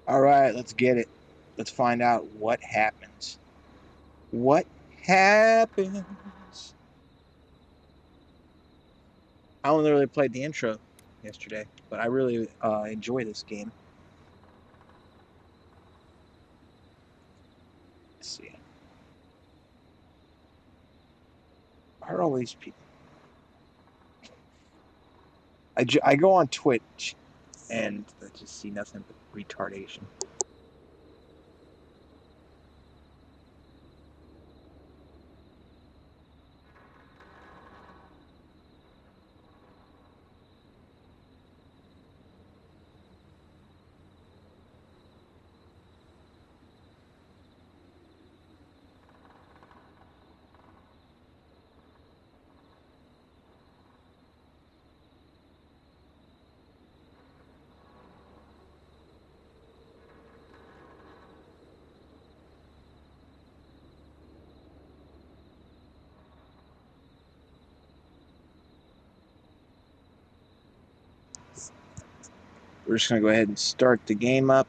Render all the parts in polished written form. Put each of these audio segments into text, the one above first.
All right, let's get it. Let's find out what happens. What happens? I only really played the intro yesterday, but I really enjoy this game. Let's see. Why are all these people? I go on Twitch and I just see nothing but retardation. We're just going to go ahead and start the game up.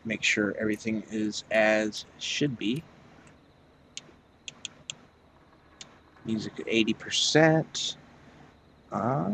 Make sure everything is as should be. Music at 80%. I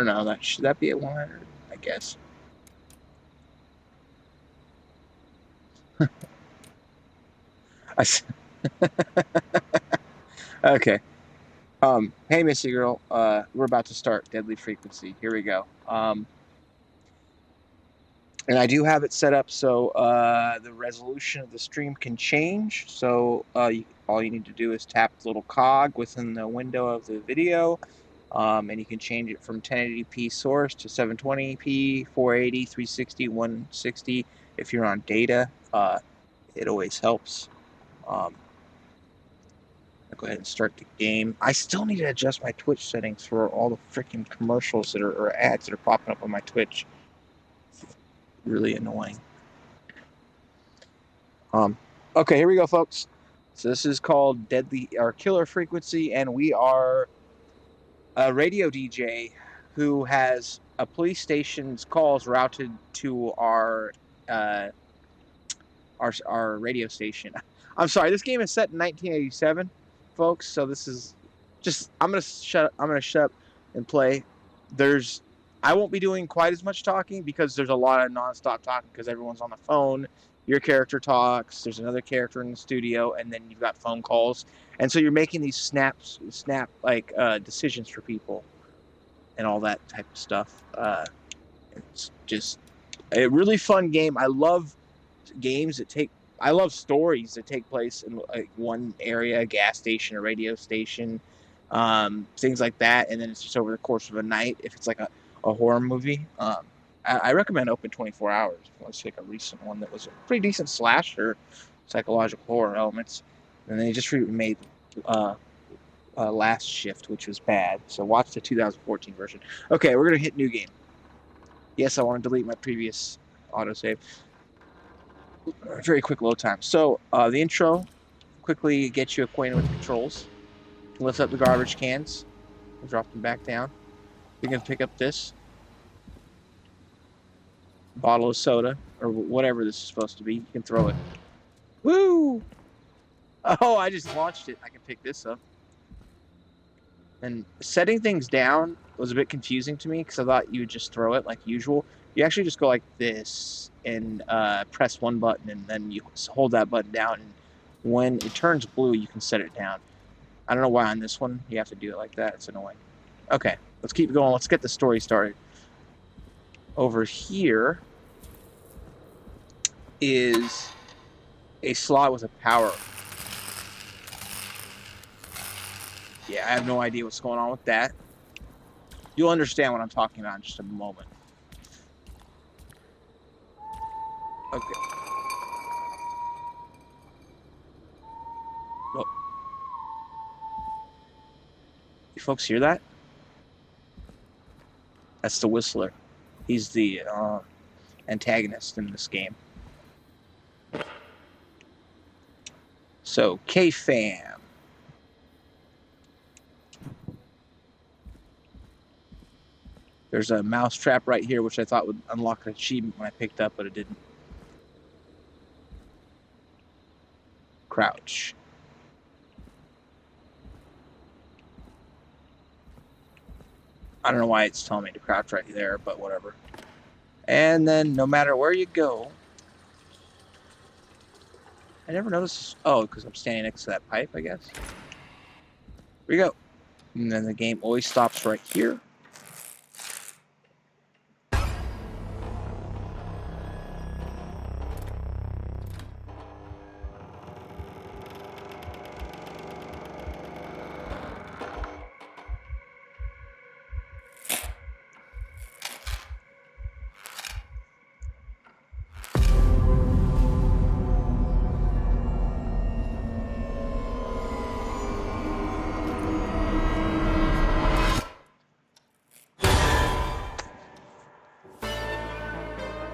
don't know. Should that be at 100? I guess. Okay. Hey, Missy girl. We're about to start Deadly Frequency. Here we go. And I do have it set up so the resolution of the stream can change. So all you need to do is tap the little cog within the window of the video, and you can change it from 1080p source to 720p, 480, 360, 160. If you're on data, it always helps. I'll go ahead and start the game. I still need to adjust my Twitch settings for all the freaking commercials or ads that are popping up on my Twitch. Really annoying. Okay, here we go, folks. So this is called Deadly or Killer Frequency, and we are a radio DJ who has a police station's calls routed to our radio station. I'm sorry, this game is set in 1987, folks. So this is just I'm gonna shut up and play. I won't be doing quite as much talking because there's a lot of nonstop talking because everyone's on the phone. Your character talks. There's another character in the studio, and then you've got phone calls, and so you're making these snap decisions for people, and all that type of stuff. It's just a really fun game. I love games that take. I love stories that take place in like one area, a gas station, a radio station, things like that, and then it's just over the course of a night. If it's like a horror movie, I recommend Open 24 Hours. If you want to take a recent one that was a pretty decent slasher, psychological horror elements, and they just remade Last Shift, which was bad. So watch the 2014 version. Okay, we're gonna hit new game. Yes, I want to delete my previous autosave. Very quick load time. So the intro quickly gets you acquainted with the controls. Lift up the garbage cans, drop them back down. You can pick up this bottle of soda or whatever this is supposed to be. You can throw it. Woo! Oh, I just launched it. I can pick this up. And setting things down was a bit confusing to me because I thought you would just throw it like usual. You actually just go like this and press one button, and then you hold that button down. And when it turns blue, you can set it down. I don't know why on this one you have to do it like that. It's annoying. Okay, let's keep going. Let's get the story started. Over here is a slot with a power. Yeah, I have no idea what's going on with that. You'll understand what I'm talking about in just a moment. Okay. Well, you folks hear that? That's the Whistler. He's the antagonist in this game. So, K-Fam. There's a mouse trap right here, which I thought would unlock an achievement when I picked up, but it didn't. Crouch. I don't know why it's telling me to crouch right there, but whatever. And then no matter where you go, I never noticed. Oh, because I'm standing next to that pipe, I guess. Here we go. And then the game always stops right here.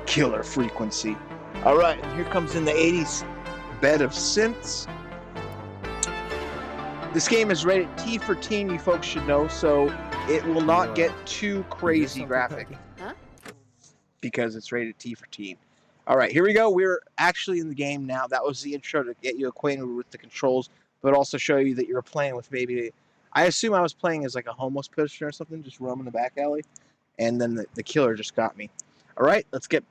Killer frequency. All right, here comes in the 80s bed of synths. This game is rated T for teen, you folks should know, so it will not get too crazy graphic. Huh? Because it's rated T for teen. All right, here we go. We're actually in the game now. That was the intro to get you acquainted with the controls, but also show you that you're playing with maybe... I assume I was playing as like a homeless person or something, just roaming the back alley, and then the killer just got me. All right, let's get...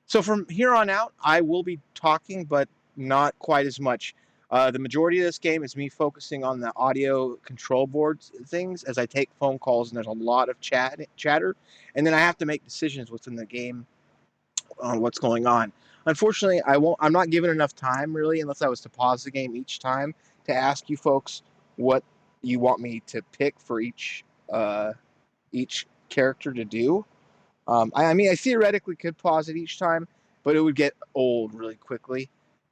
So from here on out, I will be talking, but not quite as much. The majority of this game is me focusing on the audio control boards things as I take phone calls, and there's a lot of chatter, and then I have to make decisions within the game on what's going on. Unfortunately, I'm not given enough time really, unless I was to pause the game each time to ask you folks what you want me to pick for each character to do. I mean, I theoretically could pause it each time, but it would get old really quickly.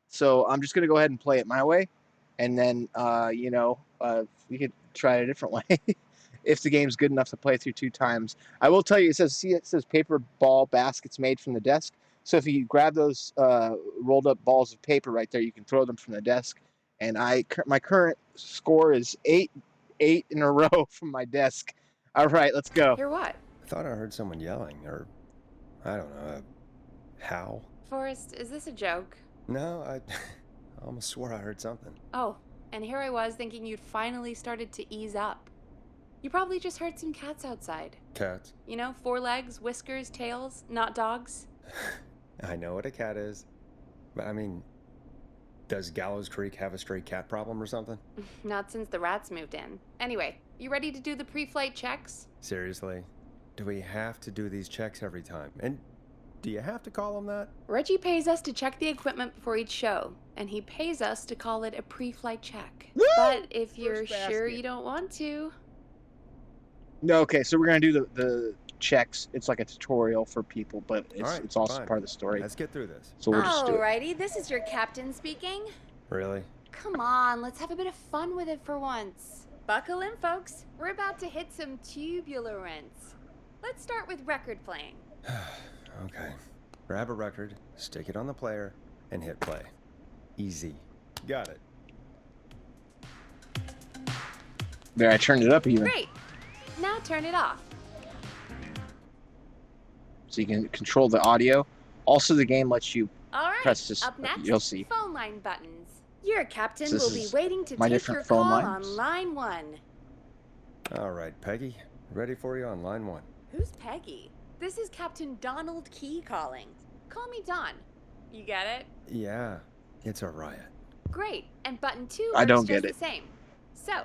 So I'm just going to go ahead and play it my way. And then, we could try it a different way if the game's good enough to play through 2 times. I will tell you, it says paper ball baskets made from the desk. So if you grab those rolled up balls of paper right there, you can throw them from the desk. And my current score is 8 in a row from my desk. All right, let's go. Hear what? I thought I heard someone yelling, or I don't know, a howl. Forrest, is this a joke? No, I almost swore I heard something. Oh, and here I was thinking you'd finally started to ease up. You probably just heard some cats outside. Cats? You know, 4 legs, whiskers, tails, not dogs. I know what a cat is, but I mean, does Gallows Creek have a stray cat problem or something? Not since the rats moved in. Anyway, you ready to do the pre-flight checks? Seriously? Do we have to do these checks every time? And do you have to call them that? Reggie pays us to check the equipment before each show, and he pays us to call it a pre-flight check. Woo! But if you're First sure basket. you don't want to... No, okay, so we're going to do the checks. It's like a tutorial for people, but it's also fine. part of the story. Let's get through this. So we'll just do it. Alrighty, this is your captain speaking. Really? Come on, let's have a bit of fun with it for once. Buckle in, folks. We're about to hit some tubular rents. Let's start with record playing. Okay. Grab a record, stick it on the player, and hit play. Easy. Got it. There, I turned it up even. Great. Now turn it off. So you can control the audio. Also, the game lets you All right. press this. Up next, You'll see. phone line buttons. Your captain So this will be is waiting to my take different your phone call lines. on line 1. All right, Peggy. Ready for you on line 1. Who's Peggy? This is Captain Donald Key calling. Call me Don. You get it? Yeah, it's a riot. Great. And button 2 I works don't just get it. the same. So,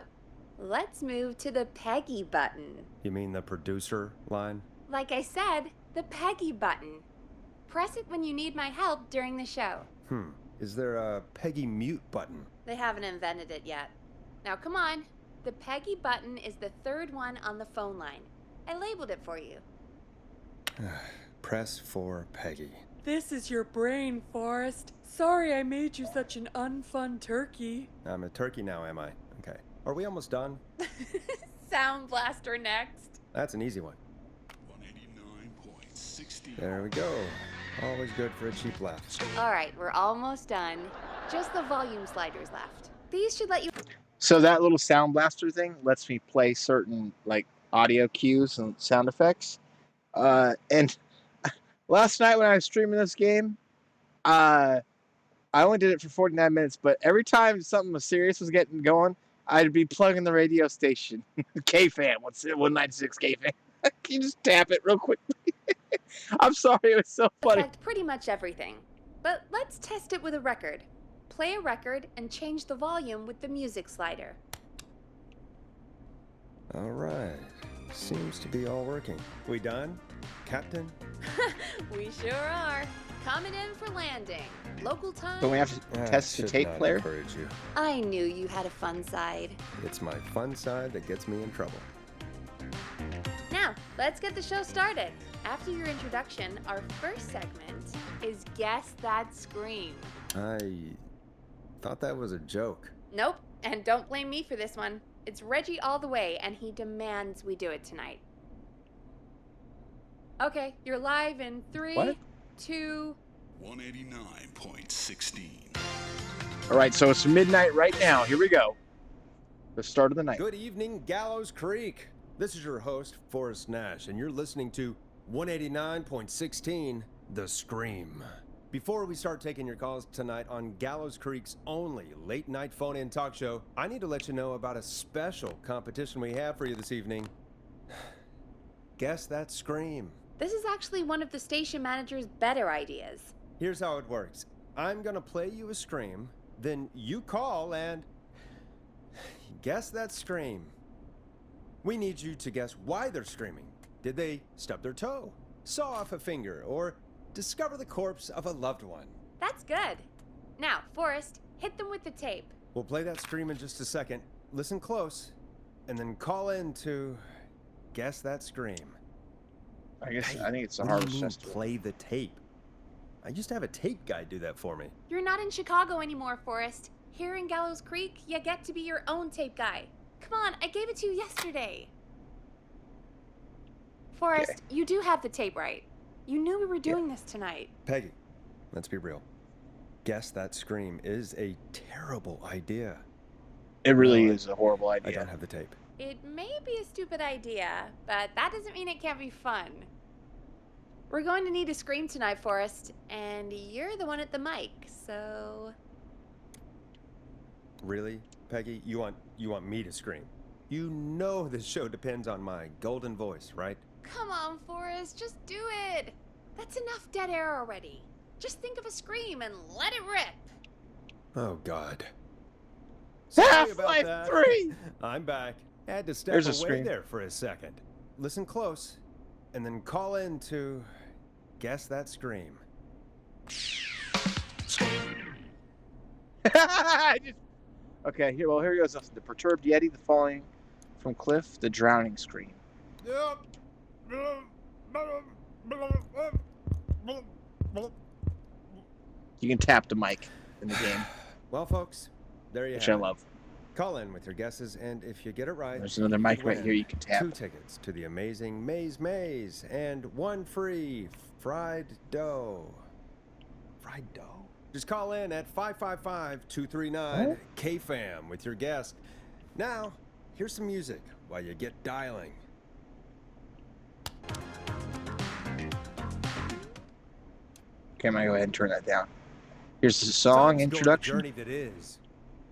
let's move to the Peggy button. You mean the producer line? Like I said, the Peggy button. Press it when you need my help during the show. Is there a Peggy mute button? They haven't invented it yet. Now come on, The Peggy button is the third one on the phone line. I labeled it for you. Press for Peggy. This is your brain, Forrest. Sorry I made you such an unfun turkey. I'm a turkey now, am I? Okay. Are we almost done? Sound Blaster next. That's an easy one. 189.60. There we go. Always good for a cheap laugh. All right, we're almost done. Just the volume sliders left. These should let you... So that little sound blaster thing lets me play certain like audio cues and sound effects. And last night when I was streaming this game, I only did it for 49 minutes, but every time something serious was getting going, I'd be plugging the radio station. KFAM, what's it? 196 KFAM. Can you just tap it real quickly? I'm sorry, it was so funny. affect pretty much everything. But let's test it with a record. Play a record and change the volume with the music slider. All right. Seems to be all working. We done, Captain? We sure are. Coming in for landing. Local time. Don't we have to test the should tape not player? encourage you. I knew you had a fun side. It's my fun side that gets me in trouble. Now, let's get the show started. After your introduction, our first segment is Guess That Scream. I thought that was a joke. Nope, and don't blame me for this one. It's Reggie all the way, and he demands we do it tonight. Okay, you're live in 3, What? 2... 189.16. All right, so it's midnight right now. Here we go. The start of the night. Good evening, Gallows Creek. This is your host, Forrest Nash, and you're listening to 189.16, The Scream. Before we start taking your calls tonight on Gallows Creek's only late-night phone-in talk show, I need to let you know about a special competition we have for you this evening. Guess That Scream. This is actually one of the station manager's better ideas. Here's how it works. I'm gonna play you a scream, then you call and guess that scream. We need you to guess why they're screaming. Did they stub their toe, saw off a finger, or discover the corpse of a loved one? That's good. Now, Forrest, hit them with the tape. We'll play that scream in just a second. Listen close, and then call in to guess that scream. I think it's the What do you Harvest mean, Festival. play the tape? I used to have a tape guy do that for me. You're not in Chicago anymore, Forrest. Here in Gallows Creek, you get to be your own tape guy. Come on, I gave it to you yesterday. Forrest, you do have the tape right. You knew we were doing this tonight. Peggy, let's be real. Guess that scream is a terrible idea. It really No, is a horrible I idea. don't have the tape. It may be a stupid idea, but that doesn't mean it can't be fun. We're going to need a scream tonight, Forrest, and you're the one at the mic, so... Really, Peggy? You want me to scream? You know this show depends on my golden voice, right? Come on, Forrest, just do it. That's enough dead air already. Just think of a scream and let it rip. Oh God. Half-Life 3! I'm back. Had to step There's a away scream. there for a second. Listen close, and then call in to guess that scream. Okay, here goes the perturbed Yeti, the falling from cliff, the drowning scream. You can tap the mic in the game, Well, folks, there you which have I it. love. Call in with your guesses, and if you get it right, There's another you mic right win here you can tap. 2 tickets to the amazing Maze and 1 free fried dough. Fried dough? Just call in at 555-239-KFAM with your guess. Now, here's some music while you get dialing. Okay, I'm gonna go ahead and turn that down. Here's the song Time to go on the introduction. journey that is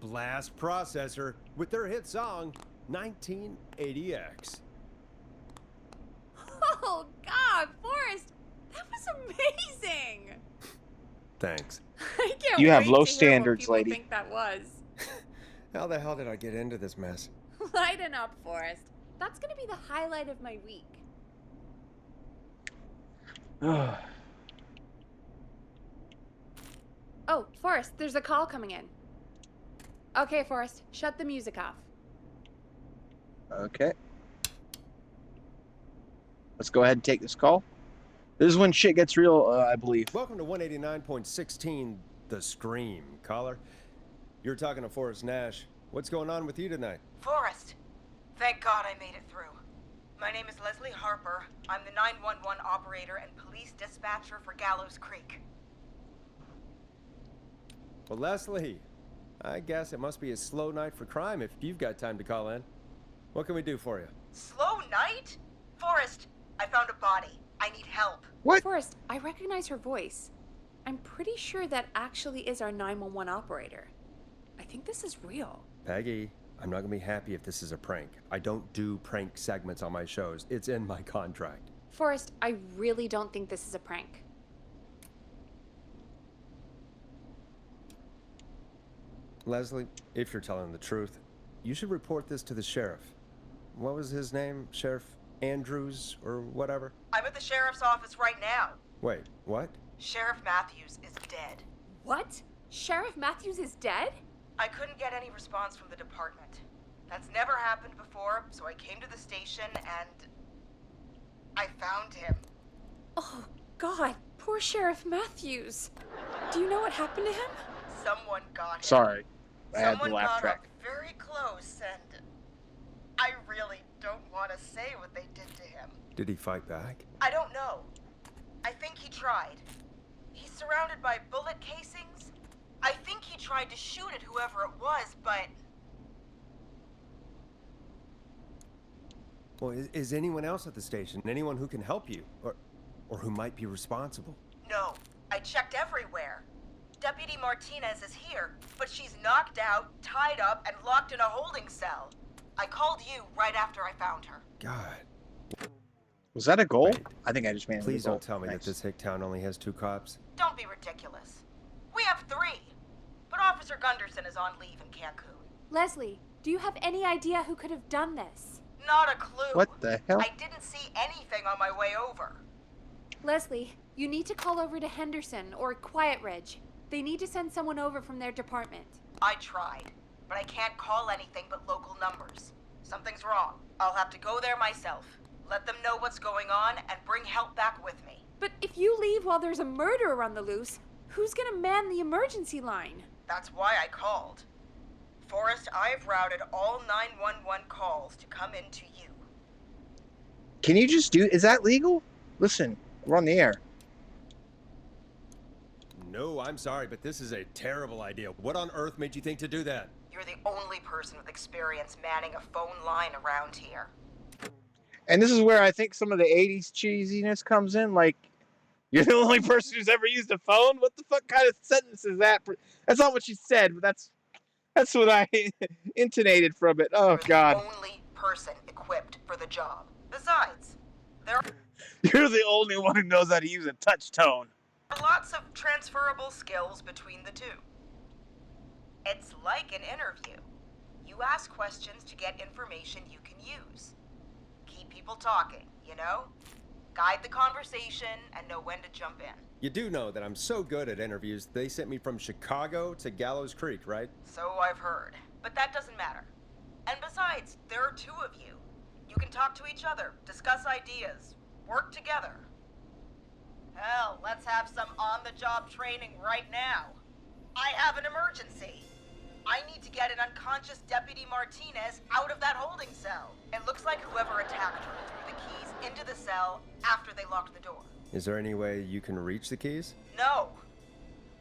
Blast Processor with their hit song 1980X. Oh, God, Forrest, that was amazing. Thanks. I can't You have wait low to hear what standards, people lady. think that was. How the hell did I get into this mess? Lighten up, Forrest. That's gonna be the highlight of my week. Oh, Forrest, there's a call coming in. Okay, Forrest, shut the music off. Okay. Let's go ahead and take this call. This is when shit gets real, I believe. Welcome to 189.16, The Scream. Caller, you're talking to Forrest Nash. What's going on with you tonight? Forrest, thank God I made it through. My name is Leslie Harper. I'm the 911 operator and police dispatcher for Gallows Creek. Well, Leslie, I guess it must be a slow night for crime if you've got time to call in. What can we do for you? Slow night? Forrest, I found a body. I need help. What? Forrest, I recognize her voice. I'm pretty sure that actually is our 911 operator. I think this is real. Peggy, I'm not gonna be happy if this is a prank. I don't do prank segments on my shows. It's in my contract. Forrest, I really don't think this is a prank. Leslie, if you're telling the truth, you should report this to the sheriff. What was his name? Sheriff Andrews or whatever? I'm at the sheriff's office right now. Wait, what? Sheriff Matthews is dead. What? Sheriff Matthews is dead? I couldn't get any response from the department. That's never happened before, so I came to the station and I found him. Oh, God. Poor Sheriff Matthews. Do you know what happened to him? Someone got him. Sorry. I had the Someone laugh got track. up very close, and I really don't want to say what they did to him. Did he fight back? I don't know. I think he tried. He's surrounded by bullet casings. I think he tried to shoot at whoever it was, but Well, is anyone else at the station? Anyone who can help you? Or who might be responsible? no. I checked everywhere. Deputy Martinez is here, but she's knocked out, tied up, and locked in a holding cell. I called you right after I found her. God. Was that a goal? Wait. I think I just made it. Please don't tell me that this hick town only has 2 cops. Don't be ridiculous. We have 3, but Officer Gunderson is on leave in Cancun. Leslie, do you have any idea who could have done this? Not a clue. What the hell? I didn't see anything on my way over. Leslie, you need to call over to Henderson or Quiet Ridge. They need to send someone over from their department. I tried, but I can't call anything but local numbers. Something's wrong. I'll have to go there myself. Let them know what's going on and bring help back with me. But if you leave while there's a murderer on the loose, who's gonna man the emergency line? That's why I called. Forrest, I've routed all 911 calls to come into you. Can you just do? Is that legal? Listen, we're on the air. No, I'm sorry, but this is a terrible idea. What on earth made you think to do that? You're the only person with experience manning a phone line around here. And this is where I think some of the 80s cheesiness comes in. Like, you're the only person who's ever used a phone? What the fuck kind of sentence is that? That's not what she said, but that's what I intonated from it. Oh, You're God. the only person equipped for the job. Besides, there You're the only one who knows how to use a touch tone. are lots of transferable skills between the two. It's like an interview. You ask questions to get information you can use. Keep people talking, you know? Guide the conversation and know when to jump in. You do know that I'm so good at interviews, they sent me from Chicago to Gallows Creek, right? So I've heard. But that doesn't matter. And besides, there are 2 of you. You can talk to each other, discuss ideas, work together. Hell, let's have some on-the-job training right now. I have an emergency. I need to get an unconscious Deputy Martinez out of that holding cell. It looks like whoever attacked her threw the keys into the cell after they locked the door. Is there any way you can reach the keys? No.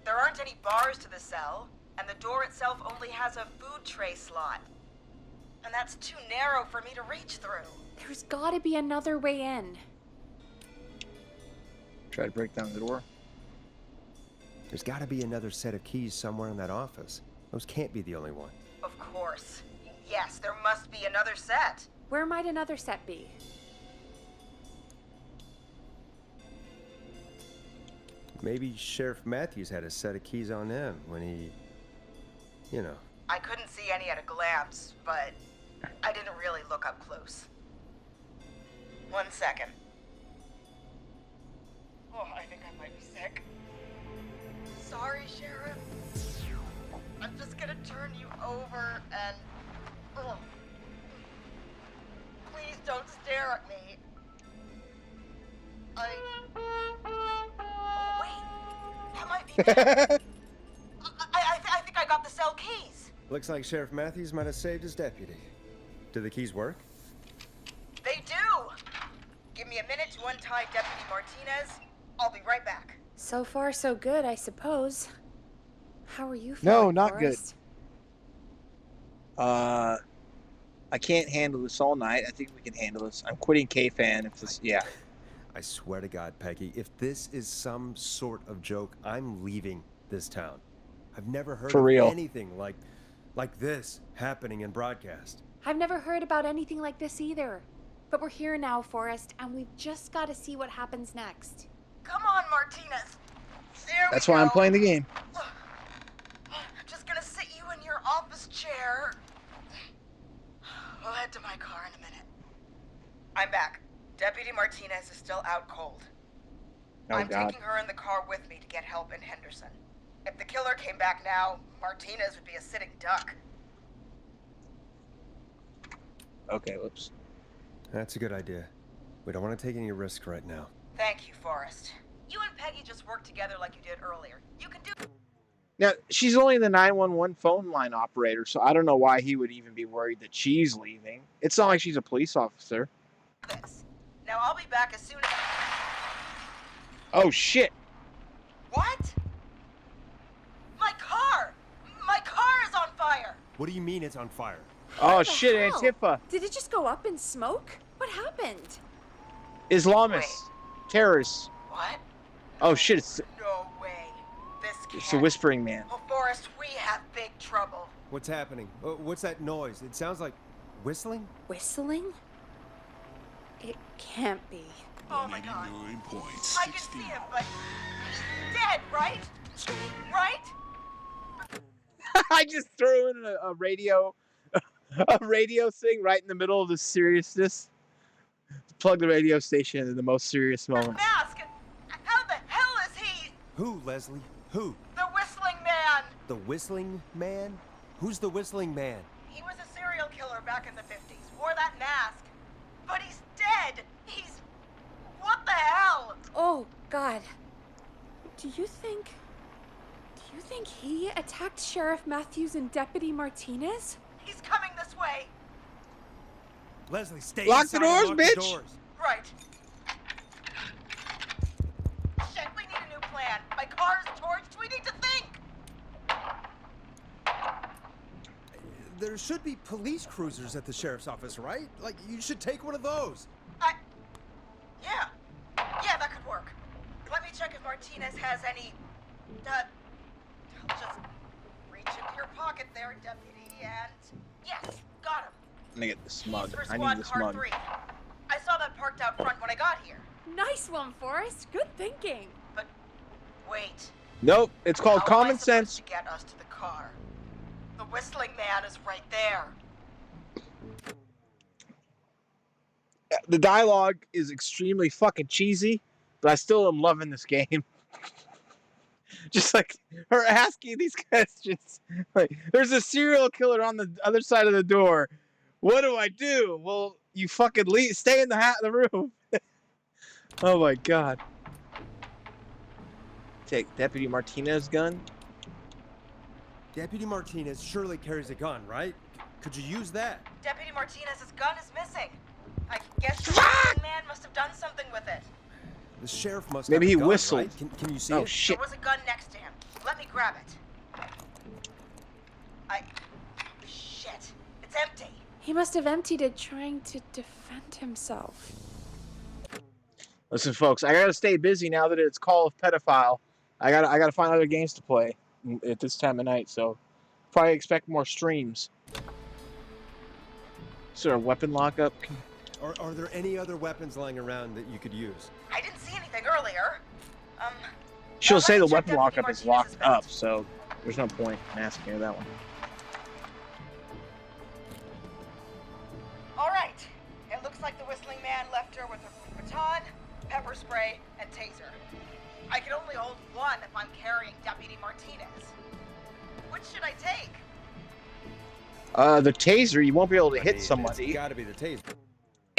There aren't any bars to the cell, and the door itself only has a food tray slot. And that's too narrow for me to reach through. There's gotta be another way in. Try to break down the door. There's gotta be another set of keys somewhere in that office. Those can't be the only one. Of course. Yes, there must be another set. Where might another set be? Maybe Sheriff Matthews had a set of keys on him when he, you know. I couldn't see any at a glance, but I didn't really look up close. 1 second. Oh, I think I might be sick. Sorry, Sheriff. I'm just gonna turn you over and... Oh. don't stare at me. Oh, wait. That might be better. I think I got the cell keys. Looks like Sheriff Matthews might have saved his deputy. Do the keys work? They do. Give me a minute to untie Deputy Martinez. I'll be right back. So far, so good, I suppose. How are you No, feeling, not good. Forrest? I can't handle this all night. I think we can handle this. I'm quitting K-Fan if this. Yeah. I swear to God, Peggy, if this is some sort of joke, I'm leaving this town. I've never heard For of real. anything like this happening in broadcast. I've never heard about anything like this either. But we're here now, Forrest, and we've just got to see what happens next. Come on, Martinez. There That's we why go. I'm playing the game. I'm just gonna sit you in your office chair. We'll head to my car in a minute. I'm back. Deputy Martinez is still out cold. Oh, I'm God. taking her in the car with me to get help in Henderson. If the killer came back now, Martinez would be a sitting duck. Okay, whoops. That's a good idea. We don't want to take any risks right now. Thank you, Forrest. You and Peggy just worked together like you did earlier. You can do Now, she's only the 911 phone line operator, so I don't know why he would even be worried that she's leaving. It's not like she's a police officer. this. Now I'll be back as soon as... Oh, shit. What? My car! My car is on fire! What do you mean it's on fire? Oh, the shit, hell? Antifa. Did it just go up in smoke? What happened? Islamists. Terrorists. What? Oh, shit, it's No way. This can't... the Whispering Man. Oh, Forrest, we have big trouble. What's happening? What's that noise? It sounds like whistling? Whistling? It can't be. Oh my god. 99.16. I can see him, but he's dead, right? Right? I just threw in a radio thing right in the middle of the seriousness. Plug the radio station in the most serious That moment. mask! How the hell is he? Who, Leslie? Who? The Whistling Man! The Whistling Man? Who's the Whistling Man? He was a serial killer back in the 50s. Wore that mask. But he's dead! He's... What the hell? Oh, God. Do you think he attacked Sheriff Matthews and Deputy Martinez? He's coming this way. Leslie, stay Lock the inside and doors, lock bitch! The doors. Right. Shit, we need a new plan. My car's torched. We need to think. There should be police cruisers at the sheriff's office, right? Like, you should take one of those. Yeah. Yeah, that could work. Let me check if Martinez has any... I'll just reach into your pocket there, deputy, and... Yes, got him. I'm gonna get this mug. He's for I squad need this car mug. 3. I saw that parked out front when I got here. Nice one, Forrest. Good thinking. But wait. Nope, it's called How am I common supposed sense. to get us to the car? The Whistling Man is right there. The dialogue is extremely fucking cheesy, but I still am loving this game. Just like her asking these questions. Like, there's a serial killer on the other side of the door. What do I do? Well, you fucking stay in the room. Oh my god. Take Deputy Martinez's gun. Deputy Martinez surely carries a gun, right? Could you use that? Deputy Martinez's gun is missing. I guess the Whistling Man must have done something with it. The sheriff must Maybe have he a gun, whistled. right? Can you see Oh it? shit. There was a gun next to him. Let me grab it. Shit. It's empty. He must have emptied it trying to defend himself. Listen, folks, I gotta stay busy now that it's Call of Pedophile. I gotta find other games to play at this time of night, so probably expect more streams. Is there a weapon lockup? Are there any other weapons lying around that you could use? I didn't see anything earlier. She'll let say me the check weapon Deputy lockup is Martinez's locked vest. up, so there's no point in asking her that one. All right. It looks like the Whistling Man left her with a baton, pepper spray, and taser. I can only hold one if I'm carrying Deputy Martinez. Which should I take? The taser, you won't be able to I hit mean, somebody. It's gotta be the taser.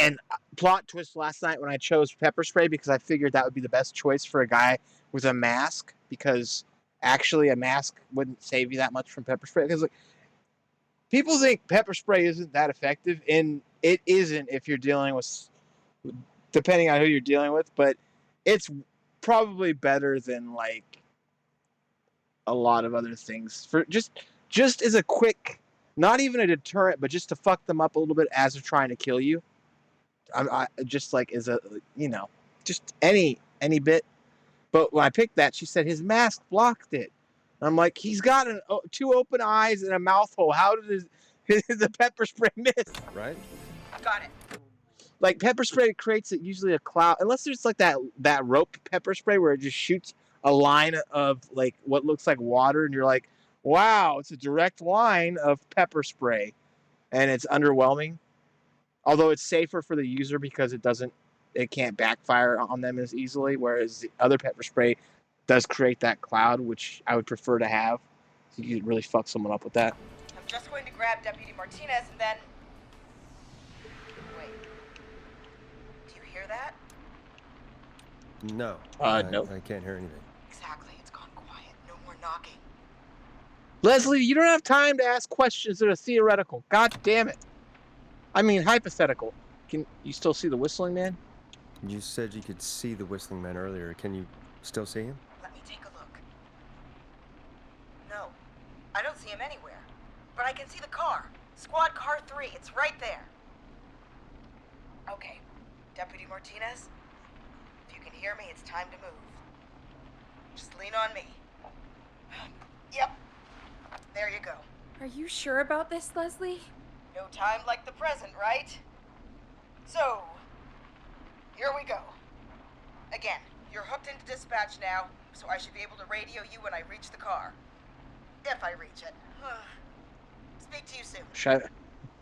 And plot twist last night when I chose pepper spray because I figured that would be the best choice for a guy with a mask, because actually a mask wouldn't save you that much from pepper spray. Because like, people think pepper spray isn't that effective, and it isn't if you're dealing with, depending on who you're dealing with, but it's probably better than like a lot of other things for just as a quick, not even a deterrent, but just to fuck them up a little bit as they're trying to kill you. I just like as a, you know, just any bit. But when I picked that, she said his mask blocked it. And I'm like, he's got two open eyes and a mouth hole. How did the pepper spray miss? Right? Got it. Like pepper spray creates usually a cloud, unless there's like that rope pepper spray where it just shoots a line of like what looks like water, and you're like, wow, it's a direct line of pepper spray, and it's underwhelming. Although it's safer for the user because it can't backfire on them as easily, whereas the other pepper spray does create that cloud, which I would prefer to have. So you could really fuck someone up with that. I'm just going to grab Deputy Martinez and then... Wait. Do you hear that? No. No. I can't hear anything. Exactly. It's gone quiet. No more knocking. Leslie, you don't have time to ask questions that are theoretical. God damn it. I mean, hypothetical. Can you still see the whistling man? You said you could see the whistling man earlier. Can you still see him? Let me take a look. No. I don't see him anywhere. But I can see the car. Squad car 3. It's right there. Okay. Deputy Martinez, if you can hear me, it's time to move. Just lean on me. Yep. There you go. Are you sure about this, Leslie? No time like the present, right? So, here we go. Again, you're hooked into dispatch now, so I should be able to radio you when I reach the car. If I reach it. Speak to you soon.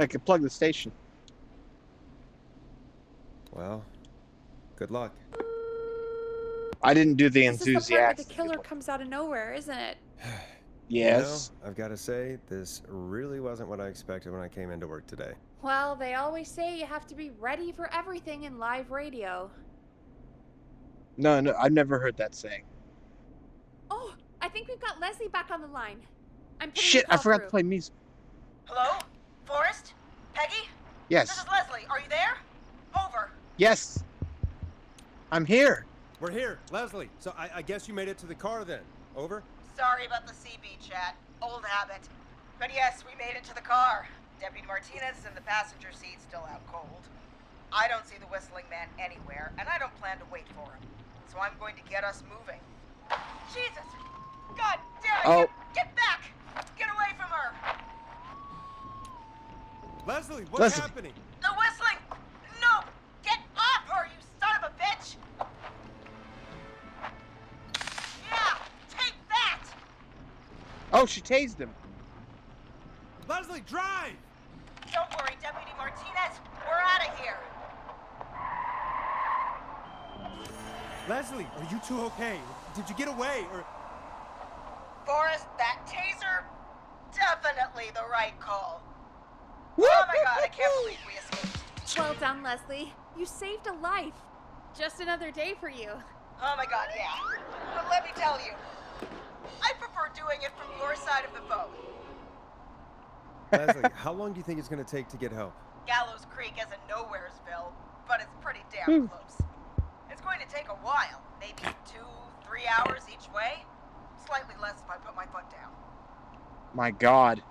I could plug the station. Well, good luck. I didn't do the This is the part where enthusiastic. the killer comes out of nowhere, isn't it? Yes. You know, I've got to say, this really wasn't what I expected when I came into work today. Well, they always say you have to be ready for everything in live radio. No, I've never heard that saying. Oh, I think we've got Leslie back on the line. I'm putting Shit, the I call forgot through. to play music. Hello? Forrest? Peggy? This Yes. is Leslie. Are you there? Over. Yes. I'm here. We're here, Leslie. So I guess you made it to the car then. Over? Sorry about the CB chat. Old habit. But yes, we made it to the car. Deputy Martinez is in the passenger seat, still out cold. I don't see the whistling man anywhere, and I don't plan to wait for him. So I'm going to get us moving. Jesus! God damn it! Oh. Get back! Get away from her! Leslie, what's Leslie. happening? The whistling! No! Get off her, you son of a bitch! Yeah! Take that! Oh, she tased him. Leslie, drive! Don't worry, Deputy Martinez. We're out of here. Leslie, are you two okay? Did you get away or... Forrest, that taser, definitely the right call. Woo! Oh my god, I can't believe we escaped. Well done, Leslie. You saved a life. Just another day for you. Oh my god, yeah. But let me tell you, I prefer doing it from your side of the phone. Leslie, how long do you think it's going to take to get help? Gallows Creek isn't Nowheresville, but it's pretty damn close. It's going to take a while, maybe 2-3 hours each way. Slightly less if I put my foot down. My God.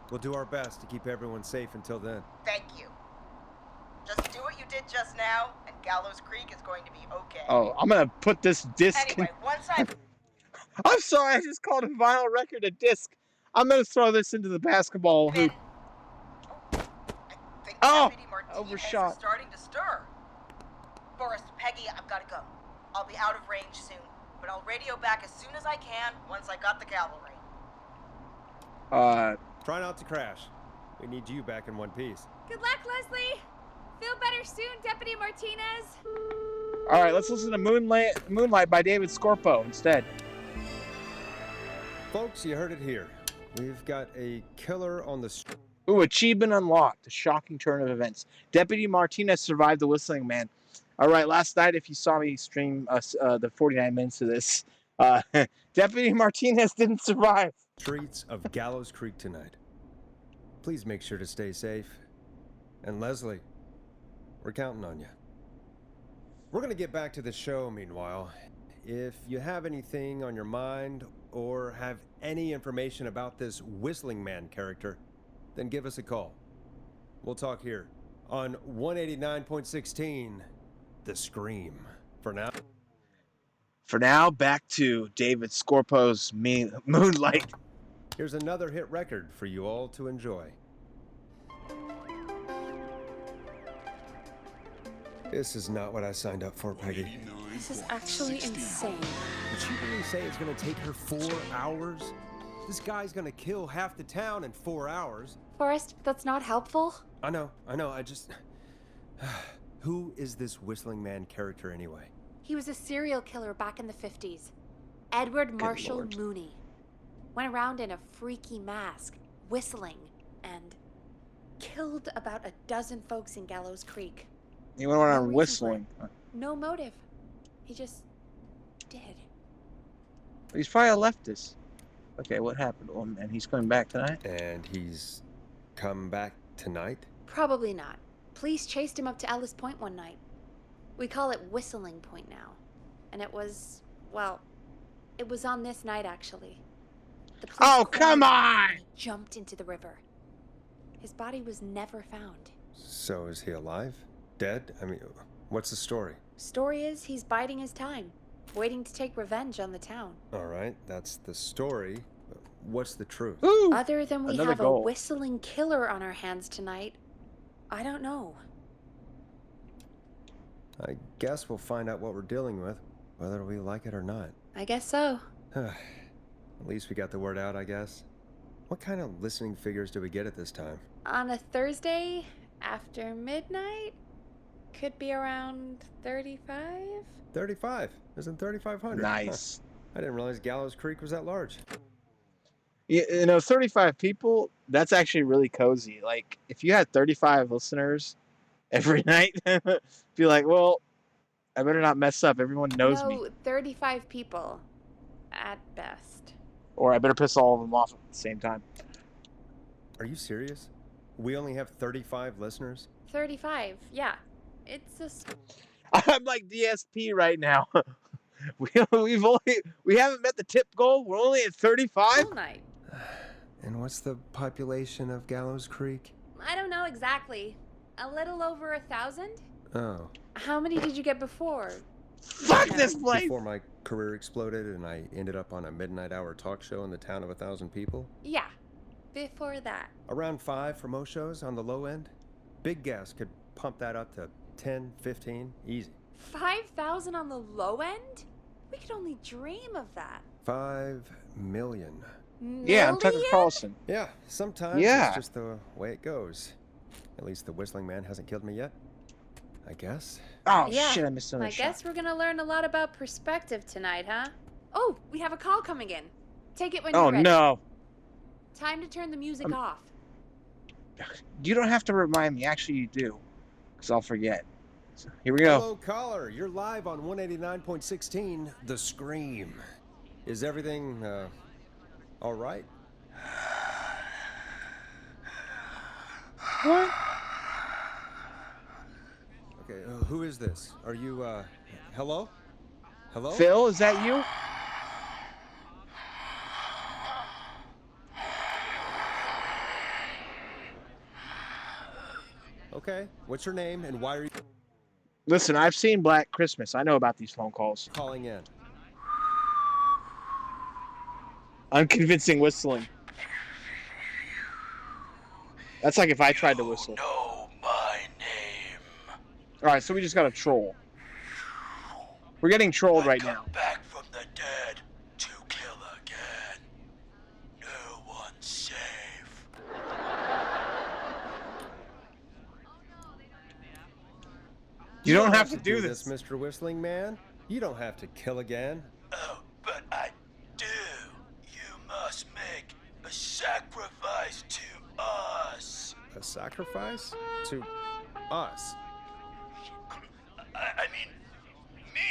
We'll do our best to keep everyone safe until then. Thank you. Just do what you did just now, and Gallows Creek is going to be okay. Oh, I'm gonna put this disc. Anyway, once I... I'm sorry, I just called a vinyl record a disc. I'm gonna throw this into the basketball hoop. I think Oh, Deputy Martinez overshot. is starting to stir. Forrest, Peggy, I've got to go. I'll be out of range soon, but I'll radio back as soon as I can once I got the cavalry. Try not to crash. We need you back in one piece. Good luck, Leslie. Feel better soon, Deputy Martinez. All right, let's listen to Moonlight by David Scorpo instead. Folks, you heard it here. We've got a killer on the street. Ooh, achievement unlocked. A shocking turn of events. Deputy Martinez survived the Whistling Man. All right, last night, if you saw me stream the 49 minutes of this, Deputy Martinez didn't survive. Streets of Gallows Creek tonight. Please make sure to stay safe. And Leslie, we're counting on you. We're going to get back to the show meanwhile. If you have anything on your mind or have any information about this Whistling Man character, then give us a call. We'll talk here on 189.16, The Scream. For now, back to David Scorpo's Moonlight. Here's another hit record for you all to enjoy. This is not what I signed up for, Peggy. This is actually insane. Did she really say it's gonna take her 4 hours? This guy's gonna kill half the town in 4 hours. Forrest, that's not helpful. I know, I just... Who is this Whistling Man character anyway? He was a serial killer back in the 50s. Edward Marshall Lord. Mooney. Went around in a freaky mask, whistling, and killed about a dozen folks in Gallows Creek. He went around reason whistling. No motive. He just did. He's probably a leftist. Okay, what happened to him? And he's coming back tonight? And he's come back tonight? Probably not. Police chased him up to Ellis Point one night. We call it Whistling Point now. And it was, well, it was on this night actually. The police Oh, cornered come him on! and he jumped into the river. His body was never found. So is he alive? Dead? I mean, what's the story? Story is he's biding his time, waiting to take revenge on the town. All right, that's the story. What's the truth? Ooh, Other than we another have goal. a whistling killer on our hands tonight, I don't know. I guess we'll find out what we're dealing with, whether we like it or not. I guess so. At least we got the word out, I guess. What kind of listening figures do we get at this time? On a Thursday after midnight, could be around 35? 35. Isn't 3,500? nice. I didn't realize Gallows Creek was that large. You know, 35 people, that's actually really cozy. Like, if you had 35 listeners every night, be like, well, I better not mess up. Everyone knows me. No, 35 people at best. Or I better piss all of them off at the same time. Are you serious? We only have 35 listeners? 35, yeah. It's a I'm like DSP right now. we haven't met the tip goal. We're only at 35. school night. And what's the population of Gallows Creek? I don't know exactly. A little over 1,000? Oh. How many did you get before? Fuck No. this place. Before my career exploded and I ended up on a midnight hour talk show in the town of 1,000 people? Yeah, before that. Around 5 for most shows on the low end? Big gas could pump that up to 10, 15, easy. 5,000 on the low end? We could only dream of that. 5 million. Yeah, I'm Tucker Million? Carlson. Yeah, sometimes Yeah. it's just the way it goes. At least the Whistling Man hasn't killed me yet. I guess. Oh Yeah, shit! I missed another I shot. guess we're gonna learn a lot about perspective tonight, huh? Oh, we have a call coming in. Take it when Oh you're ready. no! Time to turn the music off. You don't have to remind me. Actually, you do, because I'll forget. So, here we go. Hello, caller. You're live on 189.16, The Scream. Is everything, all right? What? Okay, who is this? Are you, hello? Hello? Phil, is that you? Okay, what's your name and why are you Listen, I've seen Black Christmas. I know about these phone calls. calling in? Unconvincing whistling. That's like if I tried to whistle. Know my name. All right, so we just got a troll. We're getting trolled right now. Come back from the dead to kill again. No one's safe. You don't have to do this, this. Mr. Whistling Man. You don't have to kill again. Oh, but I do. You must make a sacrifice to us. sacrifice? To us? I mean, me.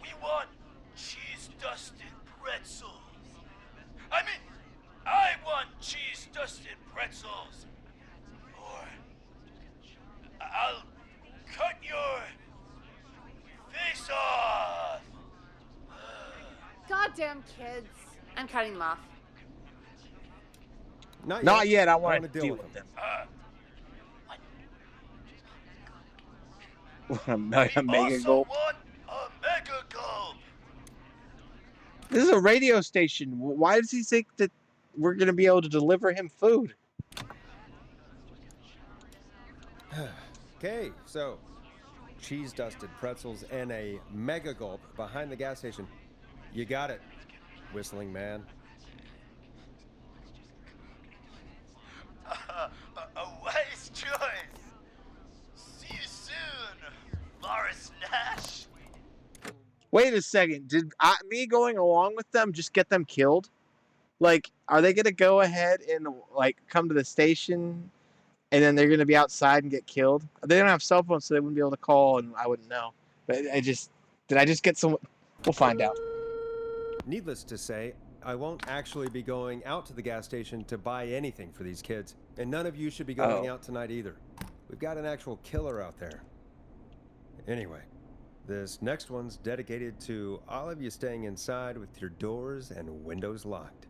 We want cheese-dusted pretzels. I want cheese-dusted pretzels. Or I'll cut your face off. Goddamn kids. I'm cutting them off. Not yet. I want wanna to deal with them. A We mega also gulp. want a mega gulp. This is a radio station. Why does he think that we're going to be able to deliver him food? Okay, so cheese-dusted pretzels and a mega gulp behind the gas station. You got it, Whistling Man. A wise choice. See you soon, Morris Nash. Wait a second. Did me going along with them just get them killed? Like, are they going to go ahead and like come to the station, and then they're going to be outside and get killed? They don't have cell phones, so they wouldn't be able to call, and I wouldn't know. But did I just get some? We'll find out. Needless to say, I won't actually be going out to the gas station to buy anything for these kids. And none of you should be going out tonight either. We've got an actual killer out there. Anyway, this next one's dedicated to all of you staying inside with your doors and windows locked.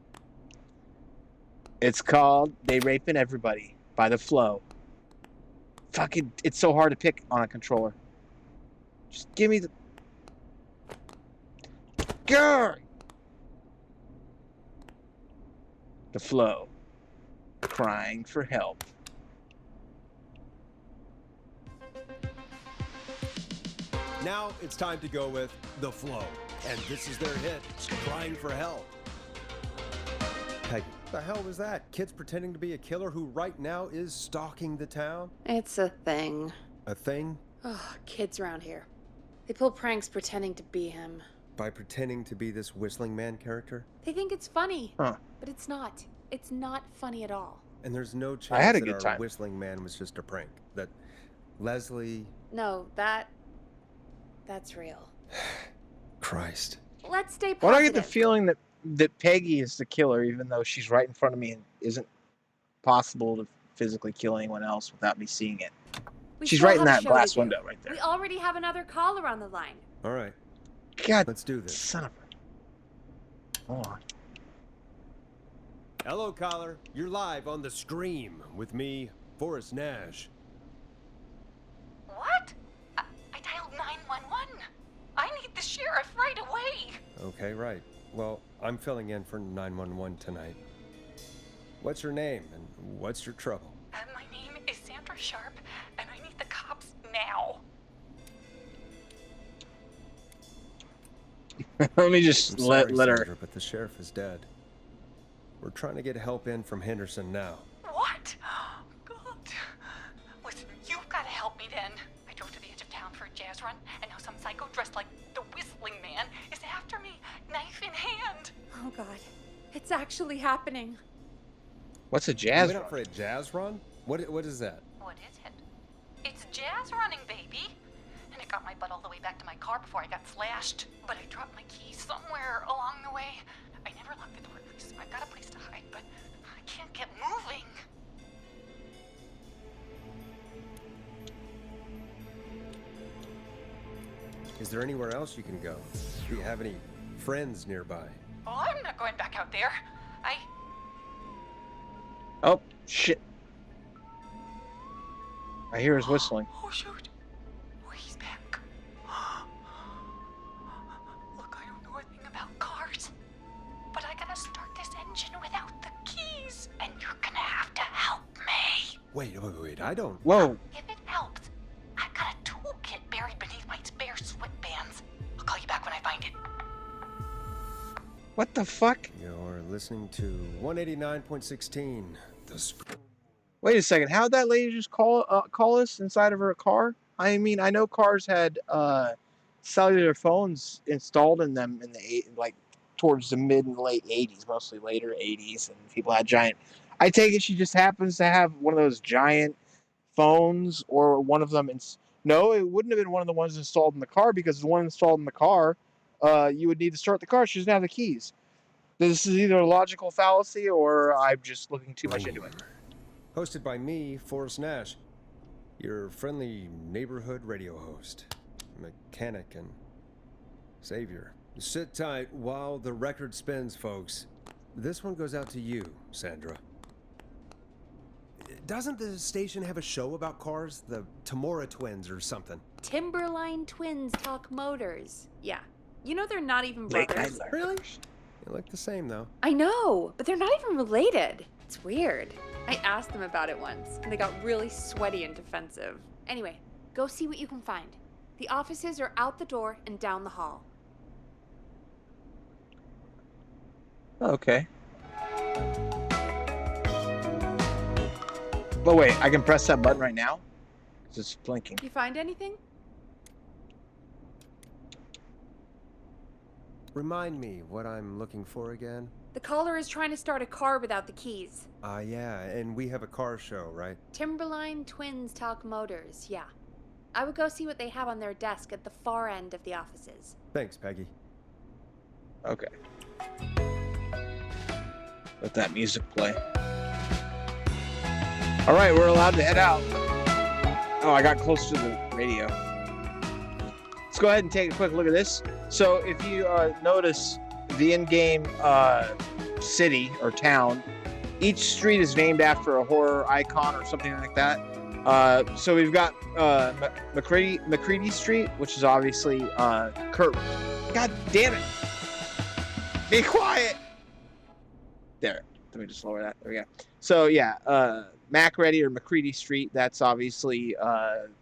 It's called "They Raping Everybody" by The Flow. Fucking, it's so hard to pick on a controller. Just give me the. Grr! The Flow. Crying for help. Now it's time to go with The Flow. And this is their hit, Crying for Help. Peggy, what the hell was that? Kids pretending to be a killer who right now is stalking the town? It's a thing. A thing? Oh, kids around here. They pull pranks pretending to be him. By pretending to be this Whistling Man character? They think it's funny. Huh. But it's not. It's not funny at all. And there's no chance had a that good our time. Whistling Man was just a prank. That Leslie... No, that's real. Christ. Let's stay positive. Why do I get the feeling that Peggy is the killer, even though she's right in front of me and isn't possible to physically kill anyone else without me seeing it? We She's still right in have a that show glass to do. window right there. We already have another caller on the line. All right, God, let's do this. son of a... Hold on. Hello, caller. You're live on The Scream with me, Forrest Nash. What? I dialed 911. I need the sheriff right away. Okay, right. Well, I'm filling in for 911 tonight. What's your name and what's your trouble? My name is Sandra Sharp, and I need the cops now. Let me just I'm let sorry, her... Sandra, but the sheriff is dead. We're trying to get help in from Henderson now. What? God. Listen, you've got to help me then. I drove to the edge of town for a jazz run, and now some psycho dressed like the Whistling Man is after me, knife in hand. Oh, God. It's actually happening. What's a You jazz went run? out for a jazz run? What is that? What is it? It's jazz running, baby. And it got my butt all the way back to my car before I got slashed. But I dropped my keys somewhere along the way. I never locked the door, so I've got a place to hide, but I can't get moving. Is there anywhere else you can go? Do you have any friends nearby? Oh, I'm not going back out there. Oh, shit. I hear his whistling. Oh, shoot. Oh, he's back. Look, I don't know a thing about cars, but I gotta start this engine without the keys, and you're gonna have to help me. Wait, I don't... Whoa. If it helps, I've got a toolkit buried beneath my spare sweatbands. I'll call you back when I find it. What the fuck? You're listening to 189.16, The Scream. Wait a second. How'd that lady just call us inside of her car? I mean, I know cars had cellular phones installed in them in the towards the mid and late 80s, mostly later 80s, and people had giant. I take it she just happens to have one of those giant phones, or one of them. No, it wouldn't have been one of the ones installed in the car, because the one installed in the car, you would need to start the car. She doesn't have the keys. This is either a logical fallacy or I'm just looking too much into it. Hosted by me, Forrest Nash, your friendly neighborhood radio host, mechanic, and savior. Sit tight while the record spins, folks. This one goes out to you, Sandra. Doesn't the station have a show about cars? The Tamora twins or something? Timberline Twins Talk Motors. Yeah. You know they're not even Late brothers. night Really? They look the same, though. I know, but they're not even related. It's weird. I asked them about it once, and they got really sweaty and defensive. Anyway, go see what you can find. The offices are out the door and down the hall. Okay. But wait, I can press that button right now? It's just blinking. You find anything? Remind me what I'm looking for again? The caller is trying to start a car without the keys. Yeah, and we have a car show, right? Timberline Twins Talk Motors, yeah. I would go see what they have on their desk at the far end of the offices. Thanks, Peggy. Okay. Let that music play. All right, we're allowed to head out. Oh, I got close to the radio. Let's go ahead and take a quick look at this. So if you notice the in-game city or town, each street is named after a horror icon or something like that. So we've got McCready Street, which is obviously Kurt. God damn it! Be quiet! There. Let me just lower that. There we go. So yeah, MacReady or McCready Street, that's obviously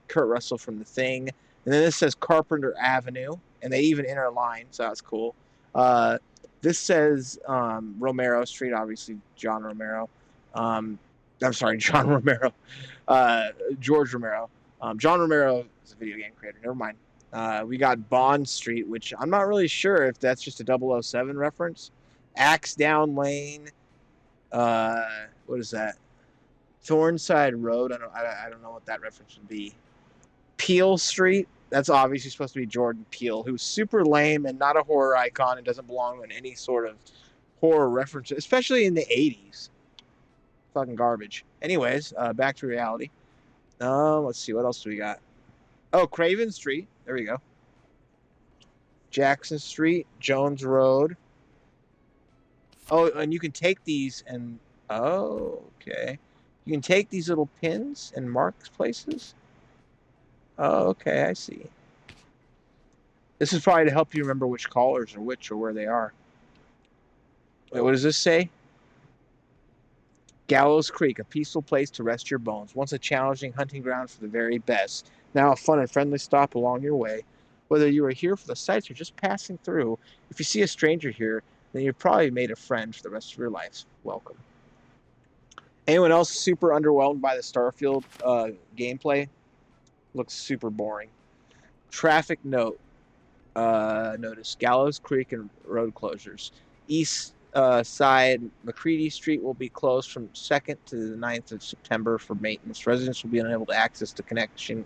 Kurt Russell from The Thing. And then this says Carpenter Avenue, and they even interline, so that's cool. This says Romero Street, obviously John Romero. I'm sorry, John Romero. George Romero. John Romero is a video game creator. Never mind. We got Bond Street, which I'm not really sure if that's just a 007 reference. Axe Down Lane. What is that? Thornside Road. I don't know what that reference would be. Peel Street. That's obviously supposed to be Jordan Peele, who's super lame and not a horror icon and doesn't belong in any sort of horror references, especially in the 80s. Fucking garbage. Anyways, back to reality. Let's see. What else do we got? Oh, Craven Street. There we go. Jackson Street. Jones Road. Oh, and you can take these and... Oh, okay. You can take these little pins and mark places. Oh, okay, I see. This is probably to help you remember which callers are which or where they are. Wait, what does this say? Gallows Creek, a peaceful place to rest your bones. Once a challenging hunting ground for the very best. Now a fun and friendly stop along your way. Whether you are here for the sights or just passing through, if you see a stranger here, then you've probably made a friend for the rest of your life. Welcome. Anyone else super underwhelmed by the Starfield gameplay? Looks super boring. Traffic note. Notice Gallows Creek and road closures. East side McCready Street will be closed from 2nd to the 9th of September for maintenance. Residents will be unable to access the connecting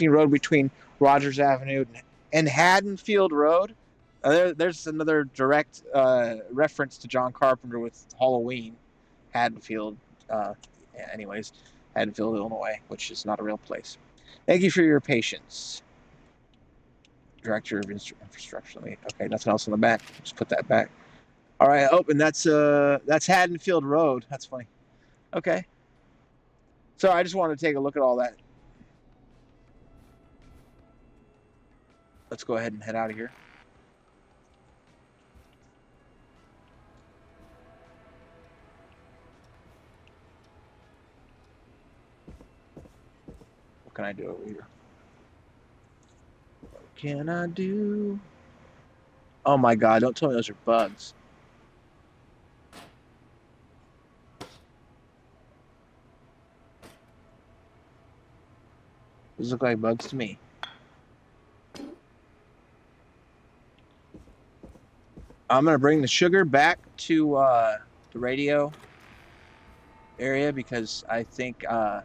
road between Rogers Avenue and Haddonfield Road. There's another direct reference to John Carpenter with Halloween. Haddonfield. Anyways, Haddonfield, Illinois, which is not a real place. Thank you for your patience. Director of Infrastructure. Okay, nothing else on the back. Just put that back. All right. Oh, and that's Haddonfield Road. That's funny. Okay. So I just wanted to take a look at all that. Let's go ahead and head out of here. What can I do over here? What can I do? Oh my god, don't tell me those are bugs. Those look like bugs to me. I'm gonna bring the sugar back to the radio area because I think I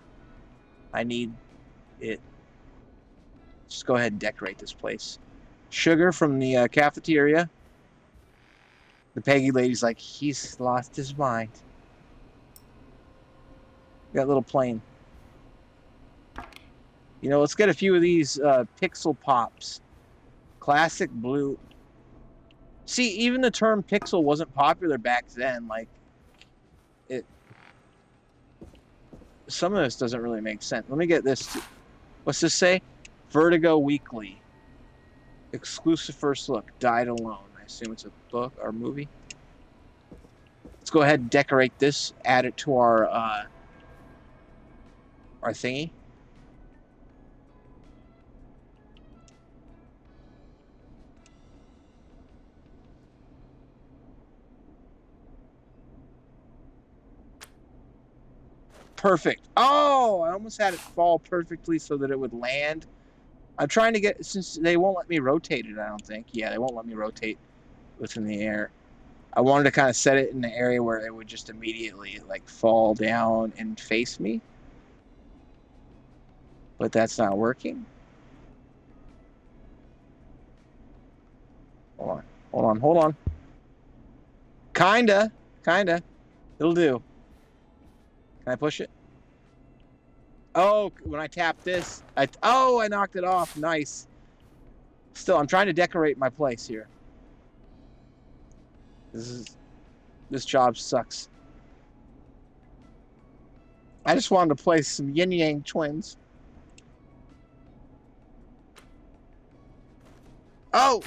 need it. Just go ahead and decorate this place. Sugar from the cafeteria. The Peggy lady's like, he's lost his mind. Got a little plane. You know, let's get a few of these pixel pops. Classic blue. See, even the term pixel wasn't popular back then. Like, it. Some of this doesn't really make sense. Let me get this. What's this say? Vertigo Weekly. Exclusive first look. Died Alone. I assume it's a book or movie. Let's go ahead and decorate this. Add it to our thingy. Perfect. Oh, I almost had it fall perfectly so that it would land. I'm trying to get, since they won't let me rotate it, I don't think. Yeah, they won't let me rotate within the air. I wanted to kind of set it in the area where it would just immediately like fall down and face me. But that's not working. Hold on. Kinda. It'll do. Can I push it? Oh, when I tap this, I knocked it off. Nice. Still, I'm trying to decorate my place here. This job sucks. I just wanted to play some Yin Yang Twins. Oh!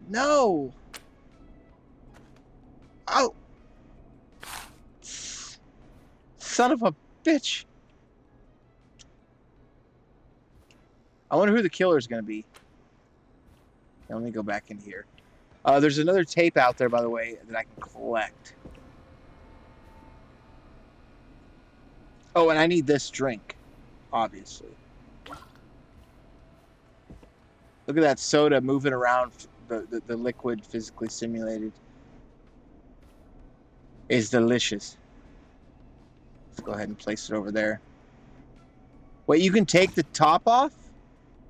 No! Oh! Son of a bitch! I wonder who the killer is going to be. Now, let me go back in here. There's another tape out there, by the way, that I can collect. Oh, and I need this drink, obviously. Look at that soda moving around, the liquid physically simulated. It's delicious. Let's go ahead and place it over there. Wait, you can take the top off?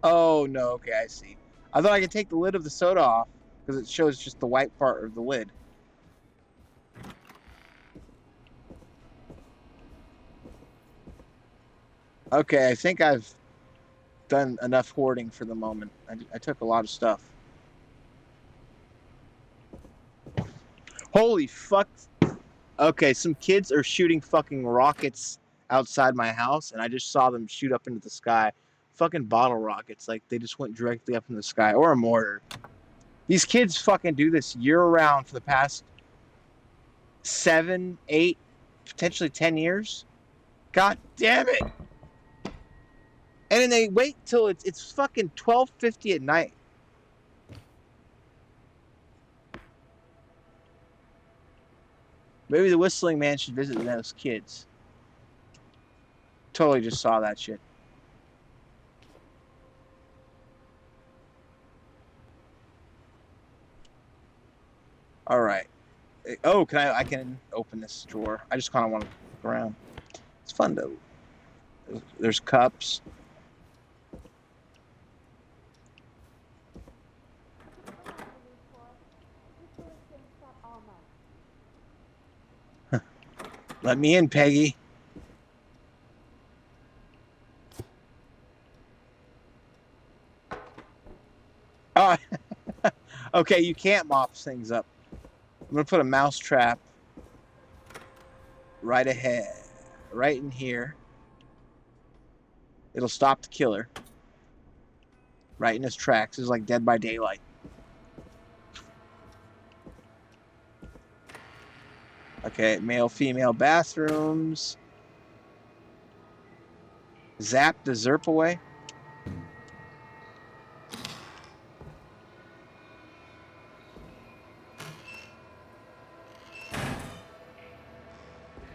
Oh, no, okay, I see. I thought I could take the lid of the soda off because it shows just the white part of the lid. Okay, I think I've done enough hoarding for the moment. I took a lot of stuff. Holy fuck. Okay, some kids are shooting fucking rockets outside my house, and I just saw them shoot up into the sky. Fucking bottle rockets. Like, they just went directly up in the sky. Or a mortar. These kids fucking do this year-round for the past 7, 8, potentially 10 years. God damn it! And then they wait till it's fucking 12:50 at night. Maybe the Whistling Man should visit those kids. Totally just saw that shit. All right. Oh, I can open this drawer. I just kind of want to look around. It's fun though. There's cups. Let me in, Peggy. Oh, okay, you can't mop things up. I'm going to put a mouse trap right ahead, right in here. It'll stop the killer. Right in his tracks. It's like Dead by Daylight. Okay, male, female bathrooms. Zap the Zerp away.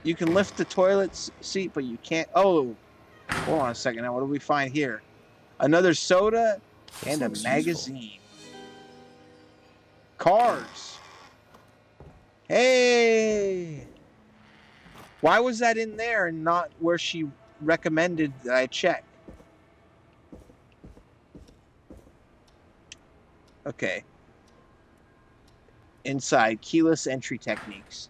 You can lift the toilet seat, but you can't. Oh, hold on a second. Now, what do we find here? Another soda and a magazine. Cars. Hey! Why was that in there and not where she recommended that I check? Okay. Inside, keyless entry techniques.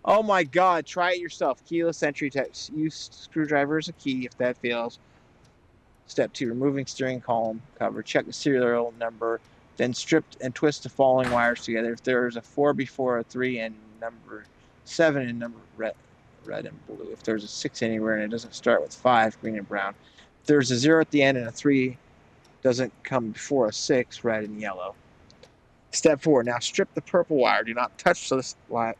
Oh my god, try it yourself. Keyless entry techniques. Use screwdriver as a key if that fails. Step 2, removing steering column cover. Check the serial number. Then strip and twist the following wires together. If there is a 4 before a 3 and number 7 and number red and blue. If there's a 6 anywhere and it doesn't start with 5, green and brown. If there's a 0 at the end and a 3 doesn't come before a 6, red and yellow. Step 4. Now strip the purple wire. Do not touch this live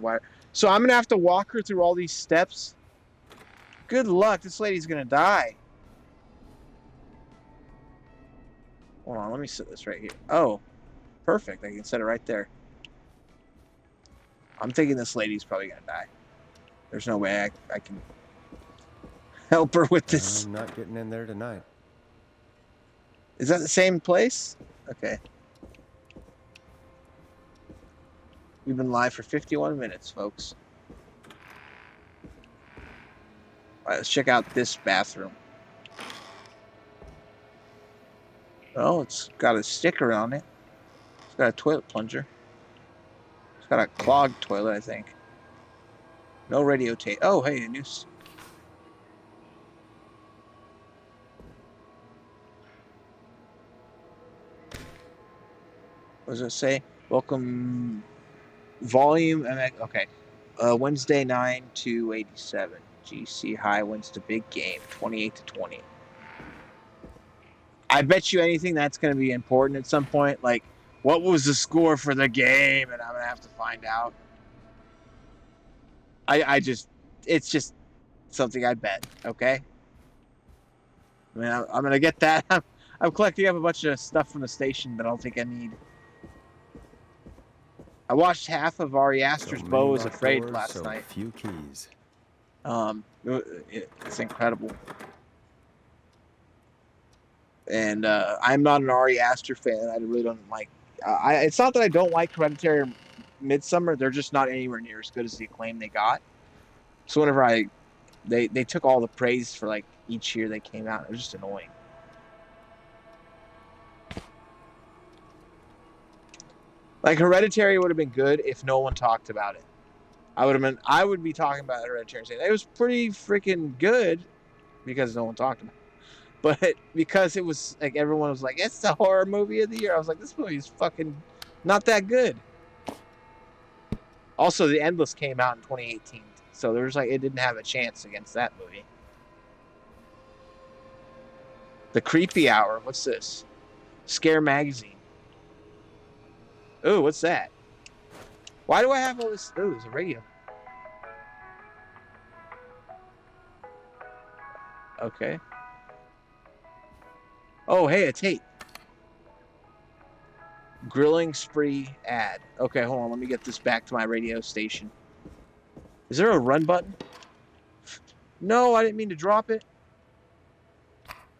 wire. So I'm gonna have to walk her through all these steps. Good luck. This lady's gonna die. Hold on. Let me set this right here. Oh, perfect. I can set it right there. I'm thinking this lady's probably gonna die. There's no way I can help her with this. I'm not getting in there tonight. Is that the same place? Okay. We've been live for 51 minutes, folks. All right, let's check out this bathroom. Oh, it's got a sticker on it. It's got a toilet plunger. It's got a clogged toilet, I think. No radio tape. Oh, hey, a news. What does it say? Welcome. Volume MX. Okay. Wednesday 9 to 87. GC High wins the big game, 28-20. I bet you anything that's going to be important at some point. Like, what was the score for the game? And I'm going to have to find out. It's just something I bet. Okay. I mean, I'm going to get that. I'm collecting up a bunch of stuff from the station that I don't think I need. I watched half of Ari Aster's Beau is Afraid last night. Few keys. It's incredible. And I'm not an Ari Aster fan. I really don't like. It's not that I don't like Hereditary or Midsommar. They're just not anywhere near as good as the acclaim they got. So whenever they took all the praise for like each year they came out, it was just annoying. Like Hereditary would have been good if no one talked about it. I would be talking about Hereditary and saying it was pretty freaking good because no one talked about it. But because it was like everyone was like, it's the horror movie of the year. I was like, this movie is fucking not that good. Also, The Endless came out in 2018. So there's like it didn't have a chance against that movie. The Creepy Hour, what's this? Scare Magazine. Ooh, what's that? Why do I have all this? Ooh, there's a radio. Okay. Oh, hey, a tape. Grilling spree ad. Okay, hold on. Let me get this back to my radio station. Is there a run button? No, I didn't mean to drop it.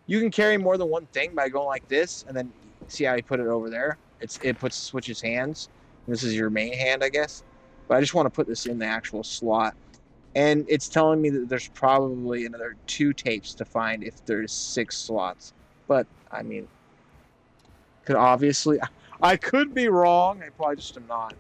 You can carry more than one thing by going like this, and then see how you put it over there. It switches hands. This is your main hand, I guess. But I just want to put this in the actual slot. And it's telling me that there's probably another 2 tapes to find if there's 6 slots. But, I mean, I could be wrong. I probably just am not.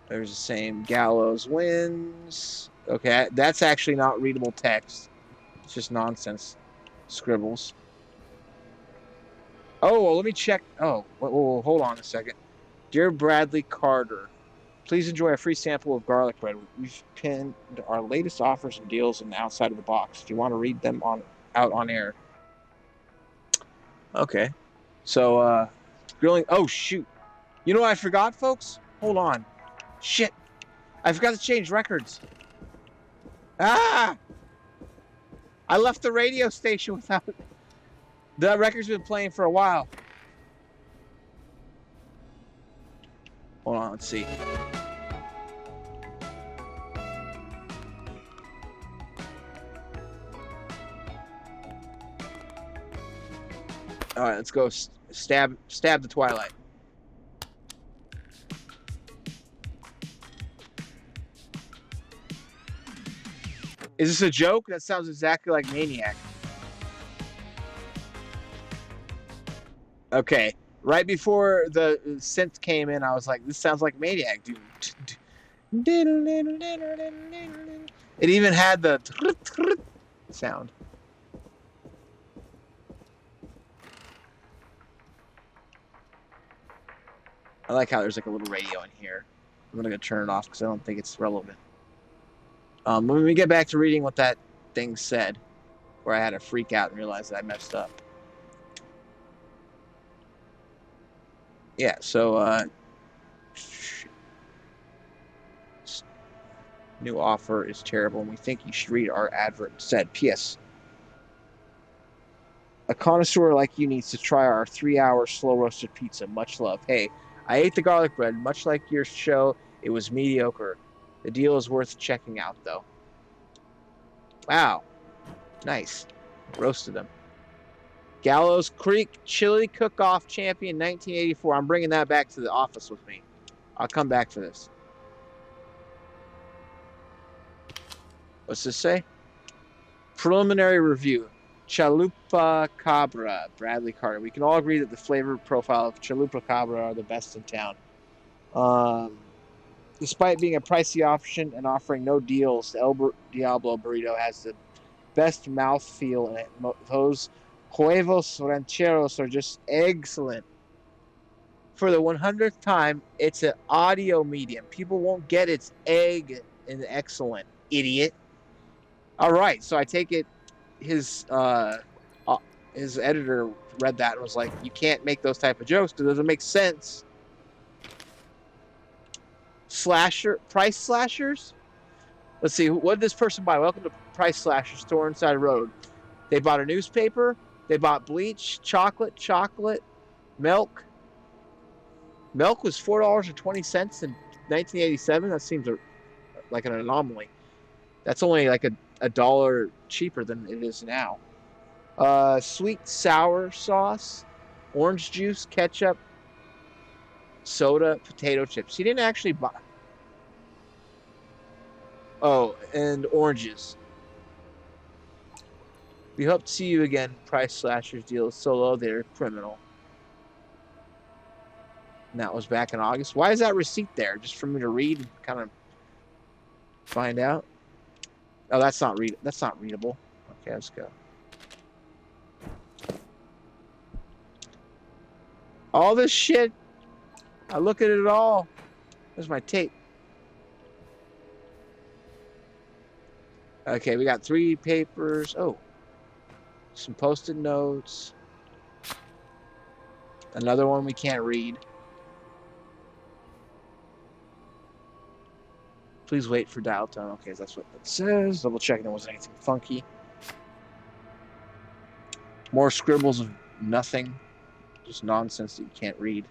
There's the same Gallows wins. Okay, that's actually not readable text. It's just nonsense scribbles. Oh, well, let me check. Oh, whoa, hold on a second. Dear Bradley Carter, please enjoy a free sample of garlic bread. We've pinned our latest offers and deals in the outside of the box. Do you want to read them out on air? Okay. So, grilling. Oh, shoot. You know what I forgot, folks? Hold on. Shit. I forgot to change records. Ah! I left the radio station without... The record's been playing for a while. Hold on, let's see. All right, let's go stab the Twilight. Is this a joke? That sounds exactly like Maniac. Okay, right before the synth came in, I was like, this sounds like Maniac, dude. It even had the sound. I like how there's like a little radio in here. I'm gonna turn it off because I don't think it's relevant. Let me get back to reading what that thing said, where I had to freak out and realize that I messed up. Yeah, so new offer is terrible and we think you should read our advert instead. P.S. A connoisseur like you needs to try our 3-hour slow roasted pizza. Much love. Hey, I ate the garlic bread. Much like your show, it was mediocre. The deal is worth checking out, though. Wow. Nice. Roasted them. Gallows Creek Chili Cook-Off Champion 1984. I'm bringing that back to the office with me. I'll come back for this. What's this say? Preliminary review. Chalupa Cabra, Bradley Carter. We can all agree that the flavor profile of Chalupa Cabra are the best in town. Despite being a pricey option and offering no deals, the El Diablo burrito has the best mouthfeel in it. Those huevos rancheros are just excellent. For the 100th time, it's an audio medium. People won't get its egg in excellent, idiot. All right, so I take it his editor read that and was like, you can't make those type of jokes because it doesn't make sense. Price slashers? Let's see, what did this person buy? Welcome to Price Slashers, store inside road. They bought a newspaper, they bought bleach, chocolate, milk. Milk was $4.20 in 1987. That seems like an anomaly. That's only like a dollar cheaper than it is now. Sweet sour sauce, orange juice, ketchup, soda, potato chips. He didn't actually buy. Oh, and oranges. We hope to see you again. Price slashers deal is so low they're criminal. And that was back in August. Why is that receipt there? Just for me to read and kind of find out? Oh, that's not readable. Okay, let's go. All this shit. I look at it all. There's my tape. Okay, we got 3 papers. Oh. Some post-it notes. Another one we can't read. Please wait for dial tone. Okay, that's what it says. Double checking there wasn't anything funky. More scribbles of nothing. Just nonsense that you can't read.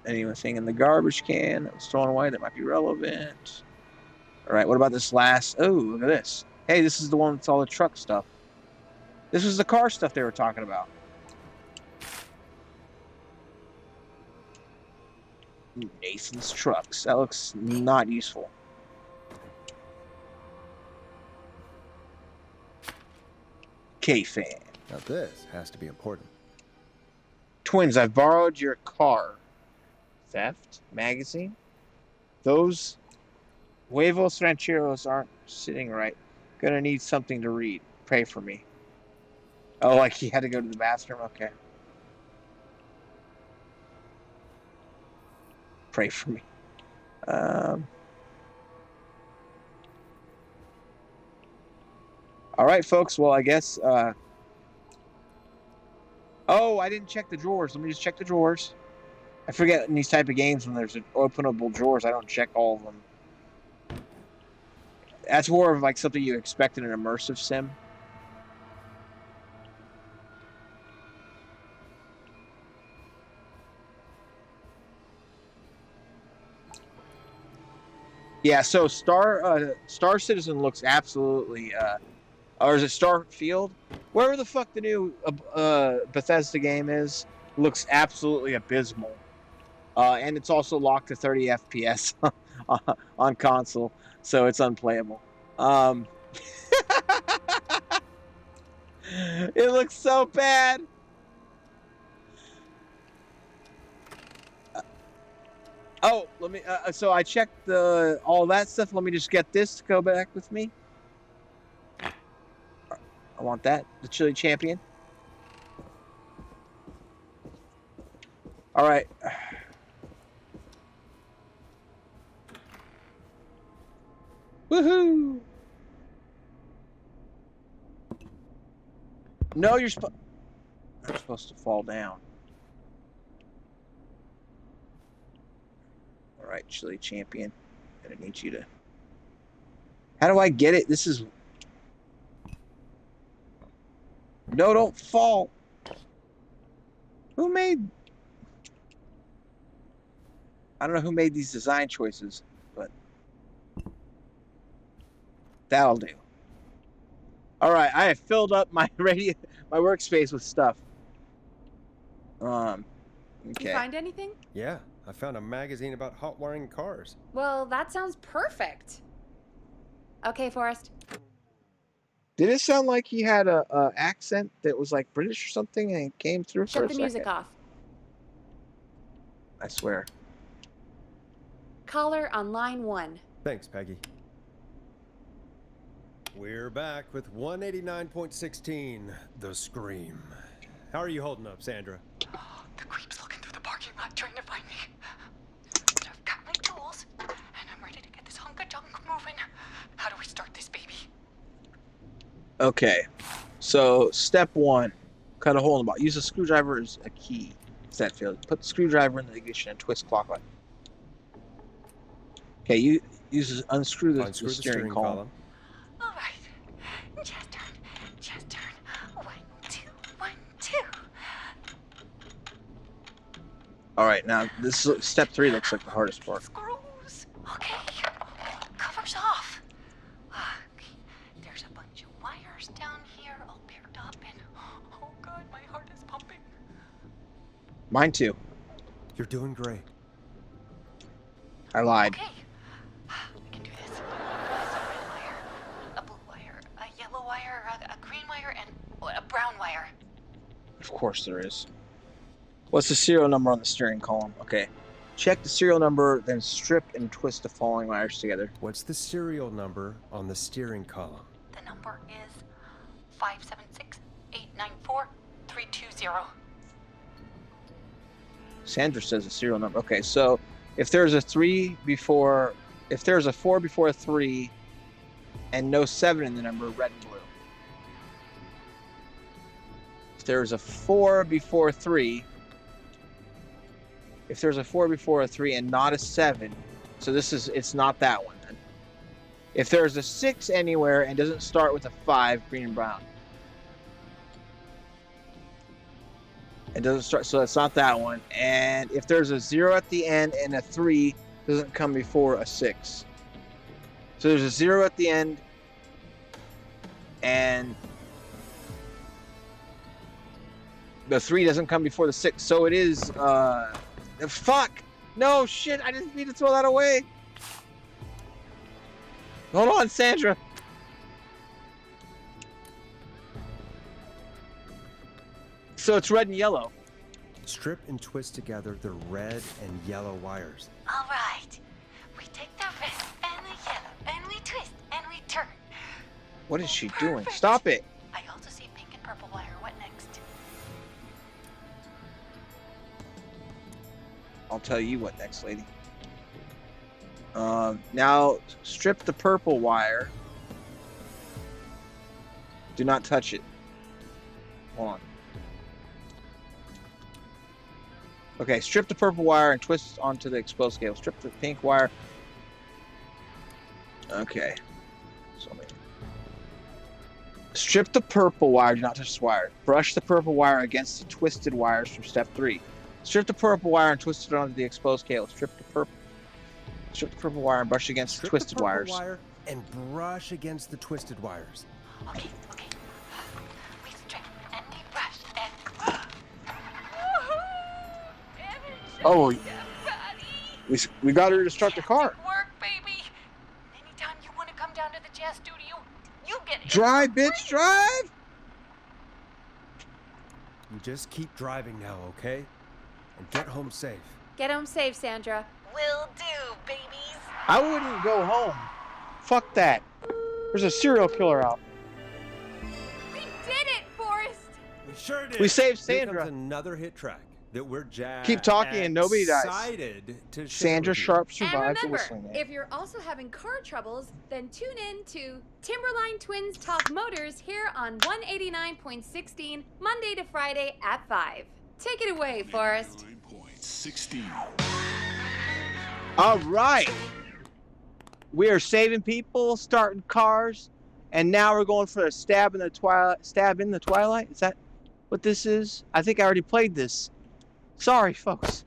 Anything in the garbage can that was thrown away that might be relevant. Alright, what about this last? Oh, look at this. Hey, this is the one with all the truck stuff. This was the car stuff they were talking about. Nathan's Trucks. That looks not useful. K-Fan. Now this has to be important. Twins, I've borrowed your car. Theft? Magazine? Those huevos rancheros aren't sitting right. Gonna need something to read. Pray for me. Oh, like he had to go to the bathroom? Okay. Pray for me. All right, folks. Well, I guess... Oh, I didn't check the drawers. Let me just check the drawers. I forget in these type of games when there's openable drawers, I don't check all of them. That's more of like something you expect in an immersive sim. Yeah, so Star Citizen looks absolutely, or is it Starfield? wherever the fuck the new Bethesda game is, looks absolutely abysmal. And it's also locked to 30 FPS on console, so it's unplayable. It looks so bad. Oh, let me. So I checked all that stuff. Let me just get this to go back with me. I want that. The Chili Champion. All right. Woohoo! No, you're supposed to fall down. All right, Chili Champion. Gonna need you to. How do I get it? This is. No, don't fall. Who made? I don't know who made these design choices, but that'll do. All right, I have filled up my my workspace with stuff. Okay. You find anything? Yeah, I found a magazine about hot wiring cars. Well, that sounds perfect. Okay, Forrest. Did it sound like he had a accent that was like British or something and it came through for Shut a the second? music off. I swear. Caller on line 1. Thanks, Peggy. We're back with 189.16, The Scream. How are you holding up, Sandra? The creep's looking through the parking lot trying to find me. But I've got my tools, and I'm ready to get this hunk of junk moving. How do we start this baby? Okay. So, step 1. Cut a hole in the bottom. Use a screwdriver as a key. Set field. Put the screwdriver in the ignition and twist clockwise. Okay, you unscrew the steering column. All right. Just turn. 1, 2, 1, 2. All right, now this is, step 3 looks like the hardest part. Screws. Okay. Covers off. Okay. There's a bunch of wires down here all paired up, and oh god, my heart is pumping. Mine too. You're doing great. I lied. Okay. We can do this. There's a red wire, a blue wire, a yellow wire, a green wire, and a brown wire. Of course there is. What's the serial number on the steering column? Okay. Check the serial number, then strip and twist the following wires together. What's the serial number on the steering column? The number is 576-894-320. Sandra says the serial number. Okay, so if there's a 4 before a 3 and no 7 in the number, red and blue. If there's a 4 before 3, if there's a 4 before a 3 and not a 7, so it's not that one then. If there's a 6 anywhere and doesn't start with a 5, green and brown. It doesn't start, so that's not that one. And if there's a 0 at the end and a 3 doesn't come before a 6. So there's a 0 at the end and the 3 doesn't come before the 6. So it is, fuck! No, shit, I didn't mean to throw that away. Hold on, Sandra. So it's red and yellow. Strip and twist together the red and yellow wires. All right. We take the red and the yellow, and we twist, and we turn. What is she doing? Perfect. Stop it. I also see pink and purple wire. What next? I'll tell you what next, lady. Now strip the purple wire. Do not touch it. Hold on. Okay, strip the purple wire and twist onto the exposed cable. Strip the pink wire. Okay. Strip the purple wire. Do not touch this wire. Brush the purple wire against the twisted wires from step 3. Strip the purple wire and twist it onto the exposed cable. Strip the purple wire and brush against the twisted wires. Wire and brush against the twisted wires. Okay. We Oh, Yeah, Patty. we got her to start the car. Work, baby. Anytime you want to come down to the jazz studio, you get hit Drive, for bitch, free. drive! You just keep driving now, okay? And get home safe. Get home safe, Sandra. Will do, babies. I wouldn't go home. Fuck that. There's a serial killer out. We did it, Forrest! We sure did. We saved Here Sandra. comes another hit track that we're jazzed. Keep talking and nobody dies. Excited to share Sandra with you. Sharp And survived the remember, Whistling Man. if you're also having car troubles, then tune in to Timberline Twins Talk Motors here on 189.16, Monday to Friday at 5. Take it away, Forrest. 9.16. All right. We are saving people, starting cars, and now we're going for a stab in the twilight. Is that what this is? I think I already played this. Sorry, folks.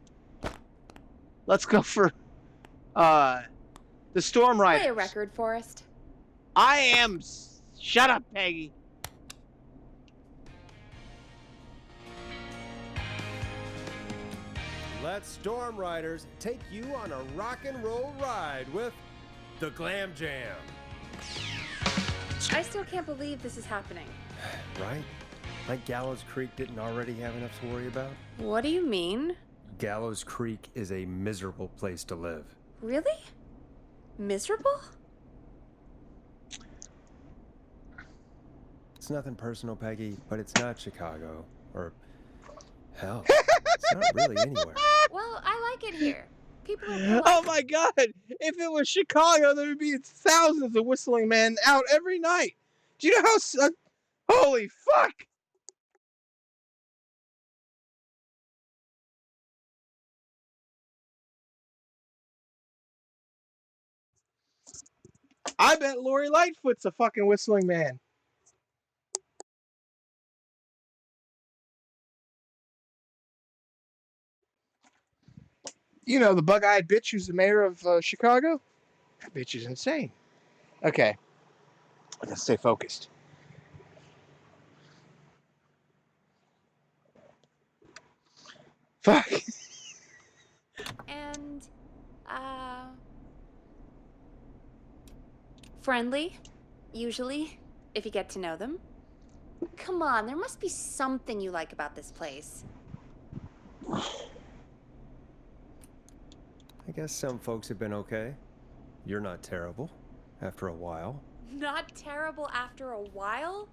Let's go for the Storm Riders. Play a record, Forrest. I am. Shut up, Peggy. Let Storm Riders take you on a rock and roll ride with the Glam Jam. I still can't believe this is happening. Right? Like Gallows Creek didn't already have enough to worry about? What do you mean? Gallows Creek is a miserable place to live. Really? Miserable? It's nothing personal, Peggy, but it's not Chicago. Or, hell, it's not really anywhere. Well, I like it here. People are Oh polite. my God! If it was Chicago, there would be thousands of Whistling Men out every night. Do you know how? Holy fuck! I bet Lori Lightfoot's a fucking Whistling Man. You know, the bug-eyed bitch who's the mayor of Chicago? That bitch is insane. Okay. Let's stay focused. Fuck. And, friendly, usually, if you get to know them. Come on, there must be something you like about this place. I guess some folks have been okay. You're not terrible. After a while. Not terrible after a while?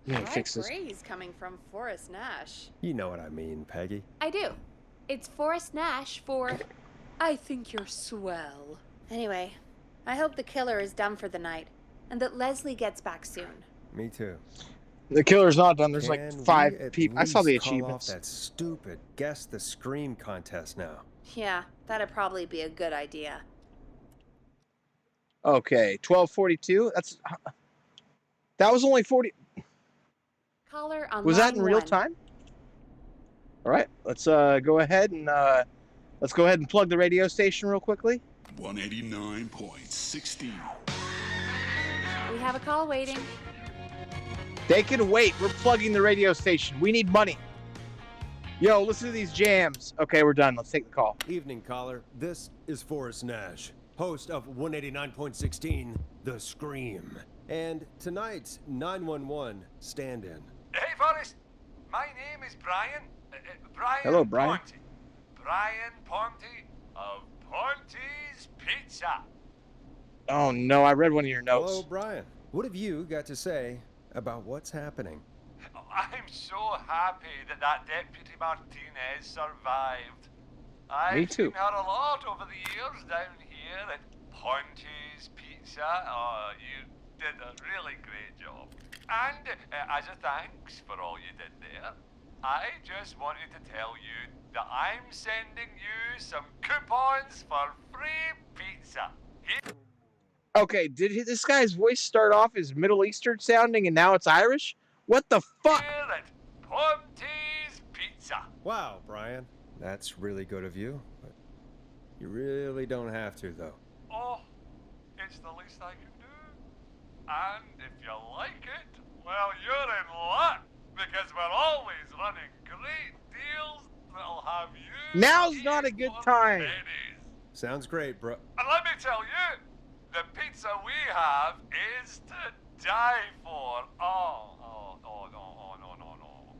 Yeah, High fix this. praise coming from Forrest Nash. You know what I mean, Peggy. I do. It's Forrest Nash for I think you're swell. Anyway, I hope the killer is done for the night and that Leslie gets back soon. Me too. The killer's not done. There's Can like we 5 at people. I saw the least call achievements. off that stupid Guess the Scream contest now. Yeah, that'd probably be a good idea. Okay, 12:42. That was only 40. Caller on Was that line in real one. time? All right, let's go ahead and plug the radio station real quickly. 189.16. We have a call waiting. They can wait. We're plugging the radio station. We need money. Yo, listen to these jams. Okay, we're done. Let's take the call. Evening, caller. This is Forrest Nash, host of 189.16, The Scream. And tonight's 911 stand-in. Hey, Forrest. My name is Brian. Brian. Hello, Brian. Ponte. Brian Ponte of Ponte's Pizza. Oh no, I read one of your notes. Hello, Brian. What have you got to say about what's happening? I'm so happy that Deputy Martinez survived. Me I've too. seen her a lot over the years down here at Ponte's Pizza. Oh, you did a really great job. And as a thanks for all you did there, I just wanted to tell you that I'm sending you some coupons for free pizza. Here Okay, did this guy's voice start off as Middle Eastern sounding and now it's Irish? What the fuck? at Ponte's Pizza. Wow, Brian. That's really good of you. But you really don't have to, though. Oh, it's the least I can do. And if you like it, well, you're in luck, because we're always running great deals that'll have you Now's not a good time. Pennies. Sounds great, bro. And let me tell you, the pizza we have is to die for. No.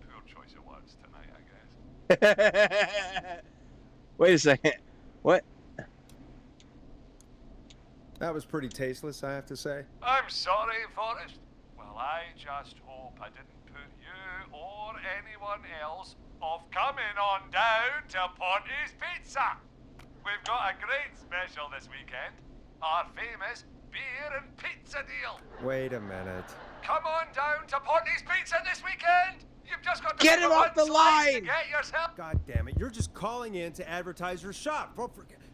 Poor choice of words tonight, I guess. Wait a second. What? That was pretty tasteless, I have to say. I'm sorry, Forrest. Well, I just hope I didn't put you or anyone else off coming on down to Ponty's Pizza. We've got a great special this weekend. Our famous beer and pizza deal. Wait a minute. Come on down to Ponty's Pizza this weekend. You've just got to Get pick him one off the slice to line. get yourself. God damn it, you're just calling in to advertise your shop.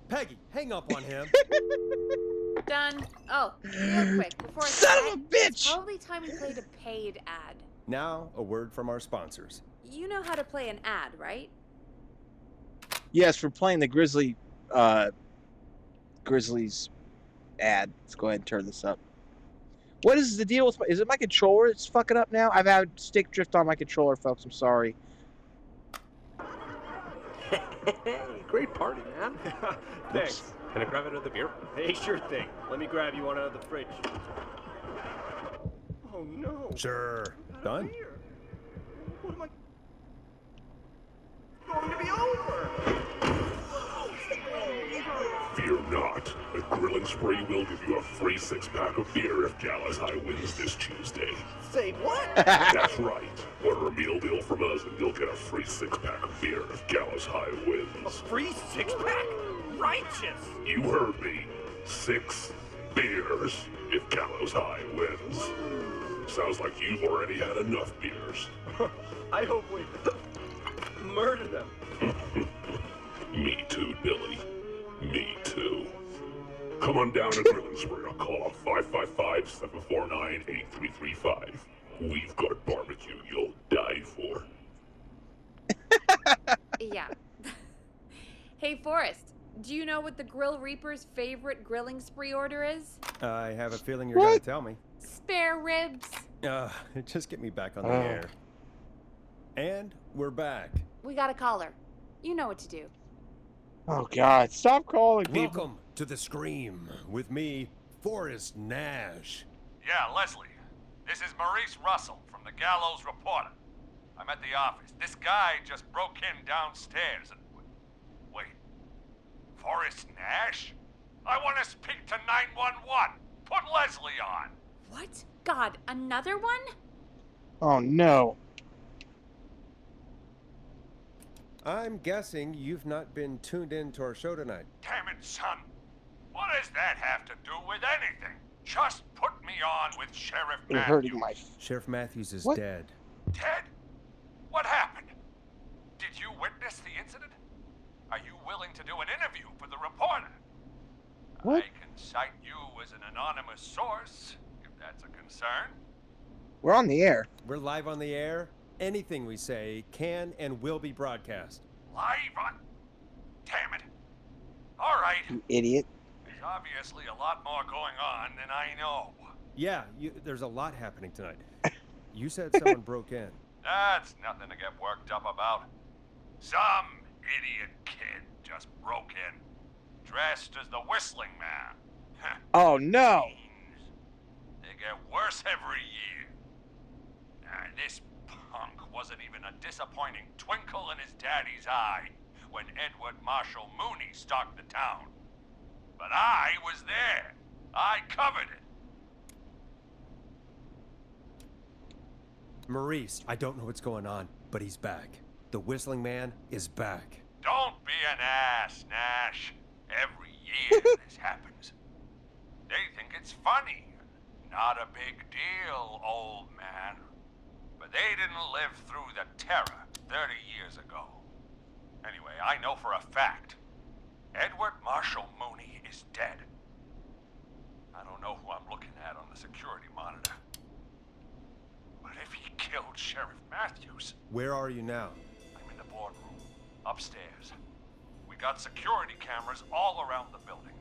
Peggy, hang up on him. Done. Oh, real quick, before I Son of a forget, bitch! It's probably time we played a paid ad. Now, a word from our sponsors. You know how to play an ad, right? Yes, we're playing the Grizzlies ad. Let's go ahead and turn this up. What is the deal with is it my controller that's fucking up now? I've had stick drift on my controller, folks. I'm sorry. Great party, man. Thanks. Can I grab another beer? Hey, sure thing. Let me grab you one out of the fridge. Oh no. Sure. Done? Beer. What am I going to be over? Fear not. The Grilling Spree will give you a free 6-pack of beer if Gallus High wins this Tuesday. Say what? That's right. Order a meal deal from us and you'll get a free 6-pack of beer if Gallus High wins. Free 6-pack? Righteous. You heard me. 6 beers if Gallows High wins. Sounds like you've already had enough beers. I hope we murder them. Me too, Billy. Me too. Come on down to Grilling Spree or call 555-749-8335. We've got barbecue you'll die for. Yeah. Hey, Forrest, do you know what the Grill Reaper's favorite grilling spree order is? I have a feeling you're going to tell me. Spare ribs. Just get me back on the air. And we're back. We got a caller. You know what to do. Oh God! Stop calling people. Welcome to the Scream with me, Forrest Nash. Yeah, Leslie. This is Maurice Russell from the Gallows Reporter. I'm at the office. This guy just broke in downstairs and... Wait. Forrest Nash? I want to speak to 911. Put Leslie on. What? God, another one? Oh no! I'm guessing you've not been tuned in to our show tonight. Damn it, son. What does that have to do with anything? Just put me on with Sheriff You're Matthews. hurting my. Sheriff Matthews is What? dead. Ted? What happened? Did you witness the incident? Are you willing to do an interview for the reporter? What? I can cite you as an anonymous source, if that's a concern. We're on the air. We're live on the air. Anything we say can and will be broadcast. Live on... Damn it. All right. You idiot. There's obviously a lot more going on than I know. Yeah, there's a lot happening tonight. You said someone broke in. That's nothing to get worked up about. Some idiot kid just broke in, dressed as the Whistling Man. Oh no! They get worse every year. This punk wasn't even a disappointing twinkle in his daddy's eye when Edward Marshall Mooney stalked the town. But I was there. I covered it. Maurice, I don't know what's going on, but he's back. The Whistling Man is back. Don't be an ass, Nash. Every year this happens. They think it's funny. Not a big deal, old man. But they didn't live through the terror 30 years ago. Anyway, I know for a fact. Edward Marshall Mooney is dead. I don't know who I'm looking at on the security monitor. But if he killed Sheriff Matthews... Where are you now? I'm in the boardroom, upstairs. We got security cameras all around the building.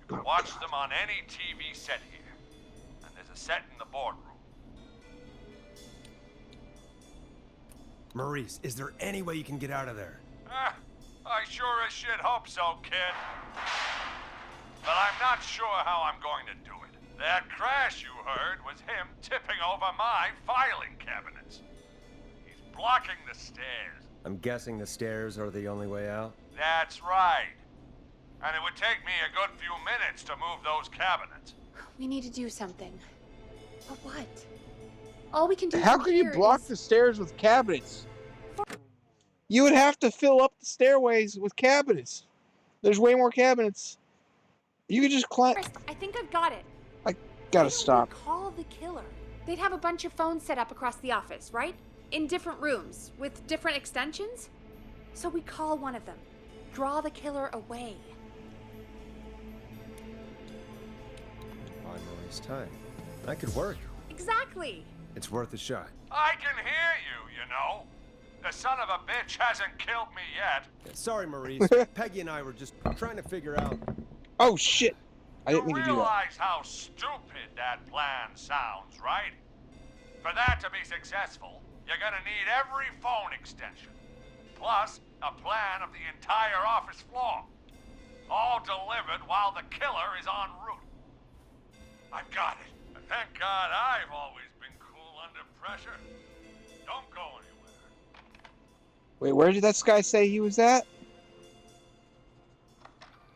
You can watch them on any TV set here. And there's a set in the boardroom. Maurice, is there any way you can get out of there? I sure as shit hope so, kid. But I'm not sure how I'm going to do it. That crash you heard was him tipping over my filing cabinets. He's blocking the stairs. I'm guessing the stairs are the only way out? That's right. And it would take me a good few minutes to move those cabinets. We need to do something. But what? All we can do How from can you here block is- the stairs with cabinets? You would have to fill up the stairways with cabinets. There's way more cabinets. You could just climb. Chris, I think I've got it. Gotta Why don't we stop. call the killer. They'd have a bunch of phones set up across the office, right? In different rooms with different extensions. So we call one of them. Draw the killer away. On Maurice time. That could work. Exactly. It's worth a shot. I can hear you, you know. The son of a bitch hasn't killed me yet. Sorry, Maurice. Peggy and I were just trying to figure out. Oh shit! I You didn't mean to do that. realize how stupid that plan sounds, right? For that to be successful, you're gonna need every phone extension, plus a plan of the entire office floor, all delivered while the killer is en route. I've got it. And thank God I've always been cool under pressure. Don't go anywhere. Wait, where did that guy say he was at?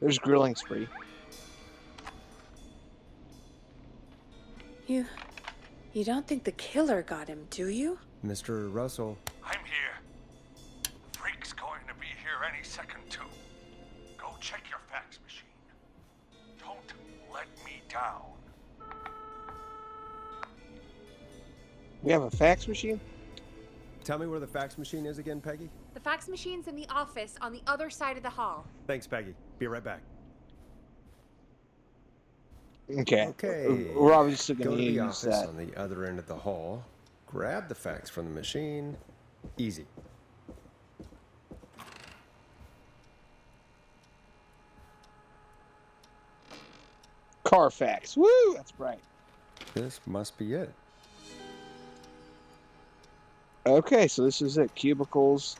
There's Grilling Spree. You don't think the killer got him, do you? Mr. Russell. I'm here. The freak's going to be here any second, too. Go check your fax machine. Don't let me down. We have a fax machine? Tell me where the fax machine is again, Peggy? The fax machine's in the office on the other side of the hall. Thanks, Peggy. Be right back. Okay. Okay. We're obviously Go going to to the use office that. on the other end of the hall. Grab the fax from the machine. Easy. Carfax. Woo! That's right. This must be it. Okay, so this is it. Cubicles.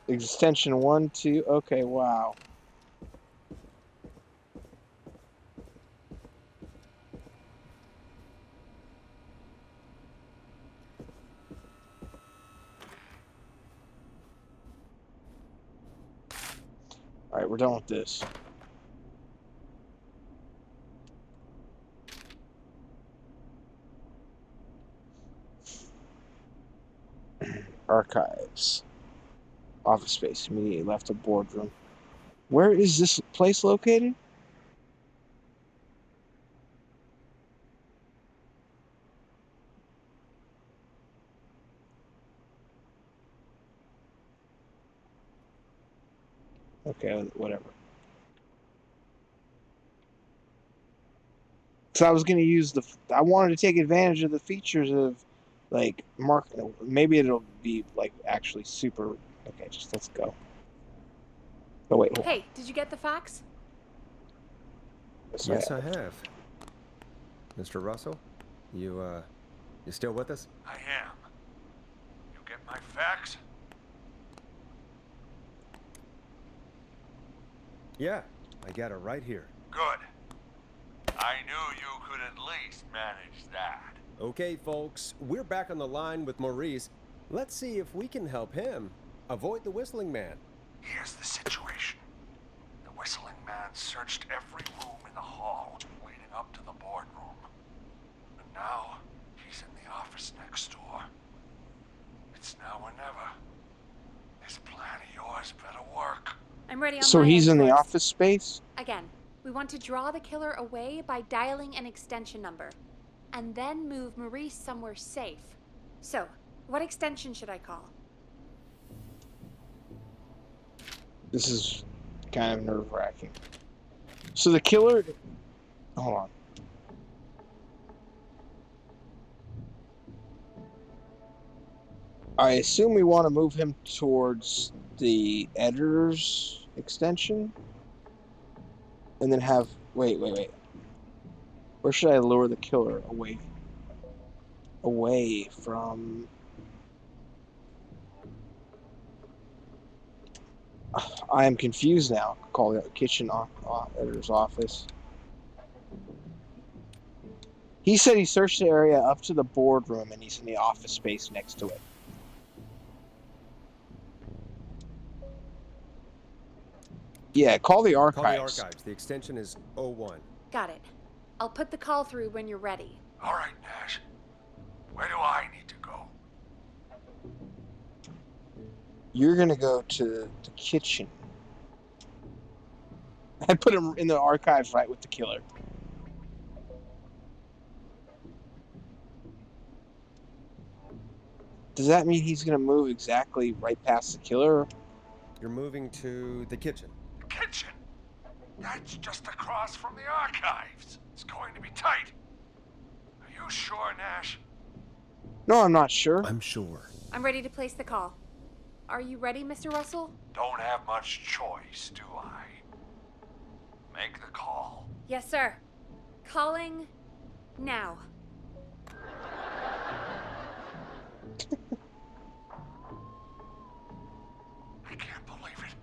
Extension 1, 2. Okay, wow. Alright, we're done with this. Archives. Office space. Immediately left the boardroom. Where is this place located? Okay, whatever. So I was going to use I wanted to take advantage of the features of, like, maybe it'll be, like, actually super. Okay, just let's go. Oh, wait. Hold on. Hey, did you get the fax? Yes, I have. Mr. Russell, you still with us? I am. You get my fax? Yeah, I got it right here. Good. I knew you could at least manage that. Okay, folks, we're back on the line with Maurice. Let's see if we can help him avoid the Whistling Man. Here's the situation. The Whistling Man searched every room in the hall leading up to the boardroom. And now, he's in the office next door. It's now or never. This plan of yours better work. I'm ready on So my he's end, in the Torx. office space? Again, we want to draw the killer away by dialing an extension number, and then move Maurice somewhere safe. So, what extension should I call? This is kind of nerve-wracking. So the killer... Hold on. I assume we want to move him towards the editor's extension? And then have... Wait. Where should I lure the killer away? Away from... I am confused now. Call the kitchen editor's office. He said he searched the area up to the boardroom and he's in the office space next to it. Yeah, call the archives. Call the archives. The extension is 01. Got it. I'll put the call through when you're ready. All right, Nash. Where do I need to go? You're gonna go to the kitchen. I put him in the archives right with the killer. Does that mean he's gonna move exactly right past the killer? You're moving to the kitchen. The kitchen? That's just across from the archives. It's going to be tight. Are you sure, Nash? No, I'm not sure. I'm sure. I'm ready to place the call. Are you ready, Mr. Russell? Don't have much choice, do I? Make the call. Yes, sir. Calling now. I can't believe it.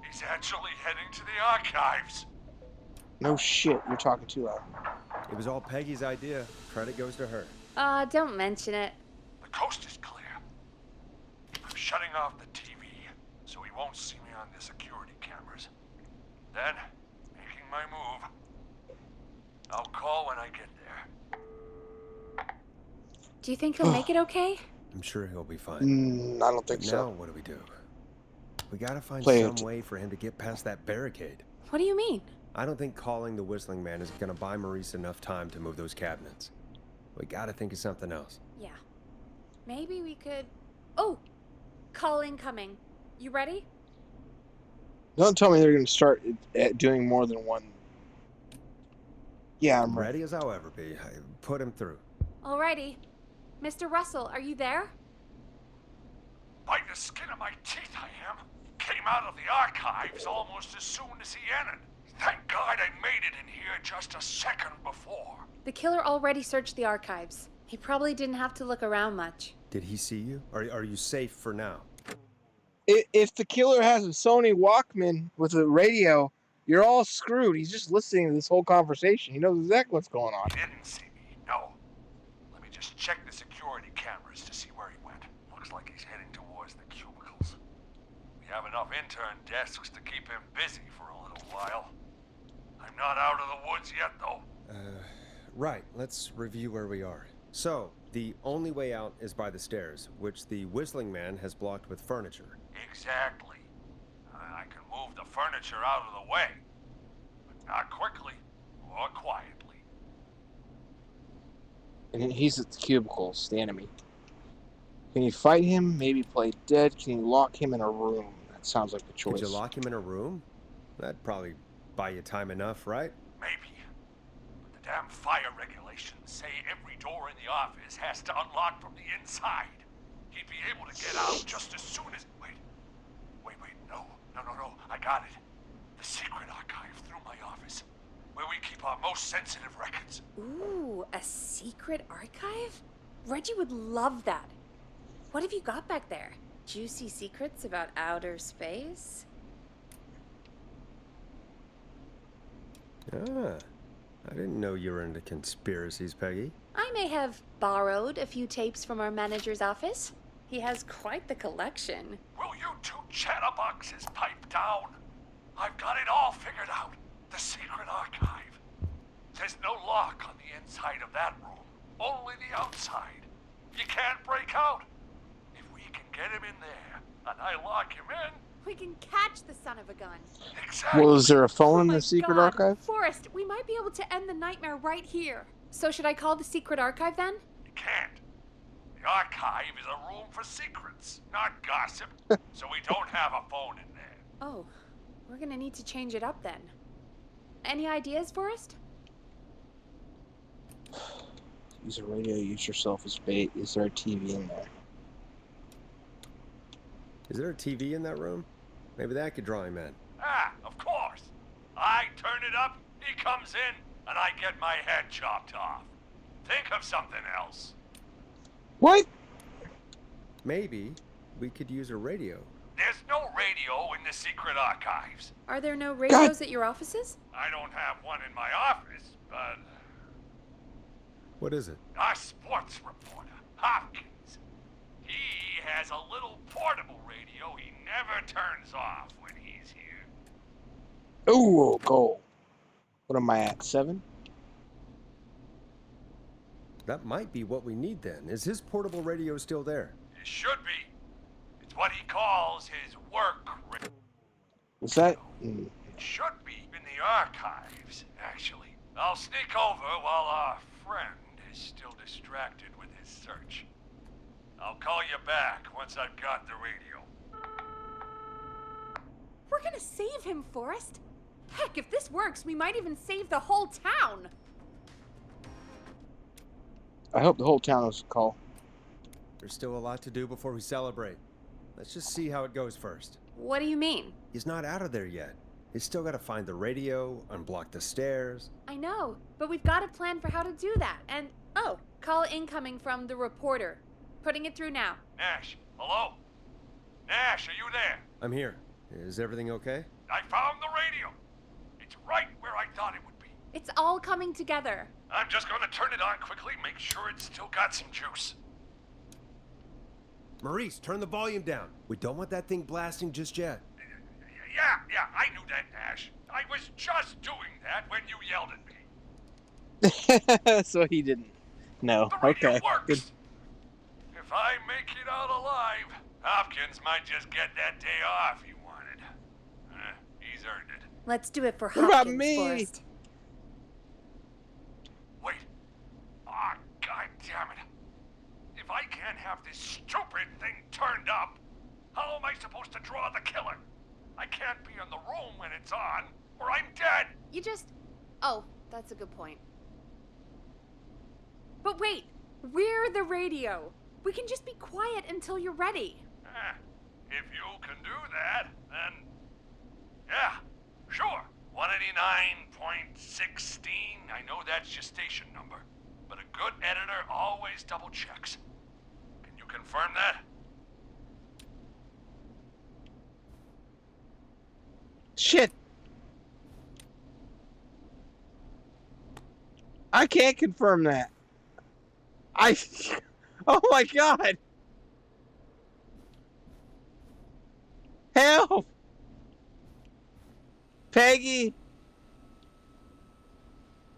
He's actually heading to the archives. No shit, you're talking too loud. It was all Peggy's idea. Credit goes to her. Don't mention it. The coast is clear. I'm shutting off the TV so he won't see me on the security cameras. Then, making my move. I'll call when I get there. Do you think he'll make it okay? I'm sure he'll be fine. I don't think Now, so. what do? We gotta find Play some it. way for him to get past that barricade. What do you mean? I don't think calling the Whistling Man is gonna buy Maurice enough time to move those cabinets. We gotta think of something else. Yeah. Maybe we could... Oh! Call incoming. You ready? Don't tell me they're gonna start doing more than one. Yeah, I'm ready. Ready as I'll ever be. I put him through. Alrighty. Mr. Russell, are you there? By the skin of my teeth, I am. Came out of the archives almost as soon as he entered. Thank God I made it in here just a second before. The killer already searched the archives. He probably didn't have to look around much. Did he see you? Are you safe for now? If the killer has a Sony Walkman with a radio, you're all screwed. He's just listening to this whole conversation. He knows exactly what's going on. He didn't see me, no. Let me just check the security cameras to see where he went. Looks like he's heading towards the cubicles. We have enough intern desks to keep him busy for a little while. I'm not out of the woods yet, though. Right. Let's review where we are. So, the only way out is by the stairs, which the Whistling Man has blocked with furniture. Exactly. I can move the furniture out of the way. But not quickly or quietly. And he's at the cubicles, the enemy. Can you fight him? Maybe play dead? Can you lock him in a room? That sounds like the choice. Could you lock him in a room? That'd probably buy you time enough, right? Maybe. But the damn fire regulations say every door in the office has to unlock from the inside. He'd be able to get out just as soon as... Wait, no. I got it. The secret archive through my office, where we keep our most sensitive records. Ooh, a secret archive? Reggie would love that. What have you got back there? Juicy secrets about outer space? Ah, I didn't know you were into conspiracies, Peggy. I may have borrowed a few tapes from our manager's office. He has quite the collection. Will you two chatterboxes pipe down? I've got it all figured out. The secret archive. There's no lock on the inside of that room. Only the outside. You can't break out. If we can get him in there, and I lock him in... We can catch the son of a gun. Exactly. Well, is there a phone Oh in my the secret God. archive? Forrest, we might be able to end the nightmare right here. So should I call the secret archive then? You can't. The archive is a room for secrets, not gossip. So we don't have a phone in there. Oh, we're gonna need to change it up then. Any ideas, Forrest? Use a radio, use yourself as bait. Is there a TV in there? Is there a TV in that room? Maybe that could draw him in. Ah, of course. I turn it up, he comes in, and I get my head chopped off. Think of something else. What? Maybe we could use a radio. There's no radio in the secret archives. Are there no radios at your offices? I don't have one in my office, but What is it? our sports reporter, Hopkins, he has a little portable radio he never turns off when he's here. Ooh, goal. What am I at? 7? That might be what we need then. Is his portable radio still there? It should be. It's what he calls his work radio. What's that? It should be in the archives, actually. I'll sneak over while our friend is still distracted with his search. I'll call you back once I've got the radio. We're gonna save him, Forrest. Heck, if this works, we might even save the whole town. I hope the whole town knows the call. There's still a lot to do before we celebrate. Let's just see how it goes first. What do you mean? He's not out of there yet. He's still got to find the radio, unblock the stairs. I know, but we've got a plan for how to do that. And, oh, call incoming from the reporter. Putting it through now. Nash, hello? Nash, are you there? I'm here. Is everything okay? I found the radio. It's right where I thought it would be. It's all coming together. I'm just going to turn it on quickly, make sure it's still got some juice. Maurice, turn the volume down. We don't want that thing blasting just yet. Yeah, I knew that, Nash. I was just doing that when you yelled at me. So he didn't. No. The radio Okay. works. Good. If I make it out alive, Hopkins might just get that day off he wanted. He's earned it. Let's do it for What about Hopkins, me? Forrest. Wait. Ah, God damn it. If I can't have this stupid thing turned up, how am I supposed to draw the killer? I can't be in the room when it's on, or I'm dead. You just... Oh, that's a good point. But wait, we're the radio. We can just be quiet until you're ready. If you can do that, then... Yeah, sure. 189.16. I know that's your station number. But a good editor always double checks. Can you confirm that? Shit. I can't confirm that. Oh my god. Help. Peggy.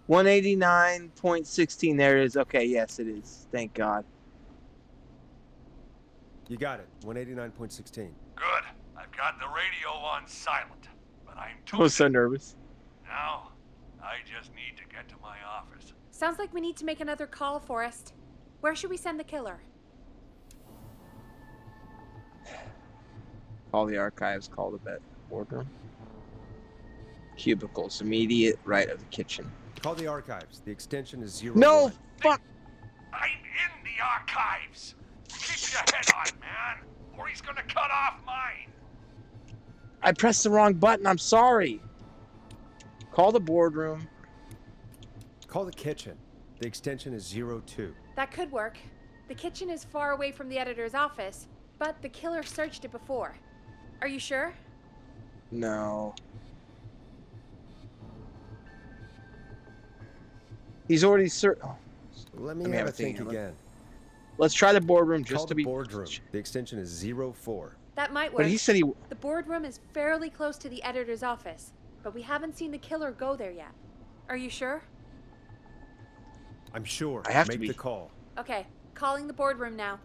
189.16. There it is. Okay, yes, it is. Thank God. You got it. 189.16. Good. I've got the radio on silent. But I'm I was so nervous. Now, I just need to get to my office. Sounds like we need to make another call, Forrest. Where should we send the killer? Call the archives, call the boardroom. Cubicles, immediate right of the kitchen. Call the archives. The extension is 01. No! Fuck! I'm in the archives. Keep your head on, man, or he's gonna cut off mine. I pressed the wrong button, I'm sorry. Call the boardroom. Call the kitchen. The extension is 02. That could work. The kitchen is far away from the editor's office, but the killer searched it before. Are you sure? No. He's already Let me Let me have have a a think. think again. Let's try the boardroom Call just to the be. boardroom. The extension is 04. That might work. But he said he. The boardroom is fairly close to the editor's office, but we haven't seen the killer go there yet. Are you sure? I'm sure. I have to Make be. the call. Okay, calling the boardroom now.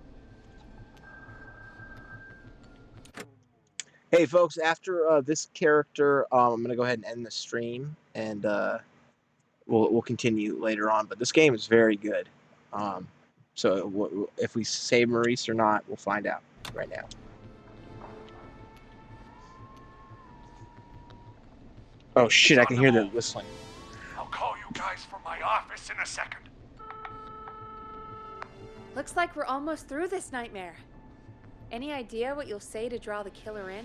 Hey, folks! After this character, I'm gonna go ahead and end the stream, and we'll continue later on. But this game is very good. So if we save Maurice or not, we'll find out right now. Oh shit! I can hear the whistling. I'll call you guys from my office in a second. Looks like we're almost through this nightmare. Any idea what you'll say to draw the killer in?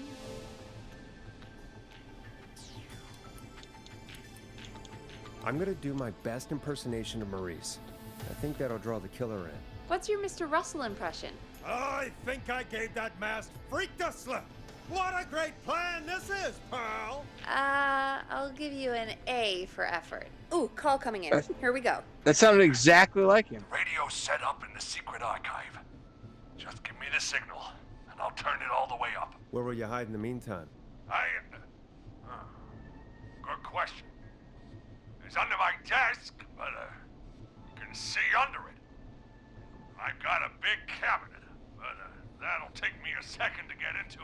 I'm gonna do my best impersonation of Maurice. I think that'll draw the killer in. What's your Mr. Russell impression? I think I gave that masked freak the slip. What a great plan this is, Pearl! I'll give you an A for effort. Ooh, call coming in. Here we go. That sounded exactly like him. Radio set up in the secret archive. Just give me the signal, and I'll turn it all the way up. Where will you hide in the meantime? Good question. It's under my desk, but you can see under it. I've got a big cabinet, but that'll take me a second to get into.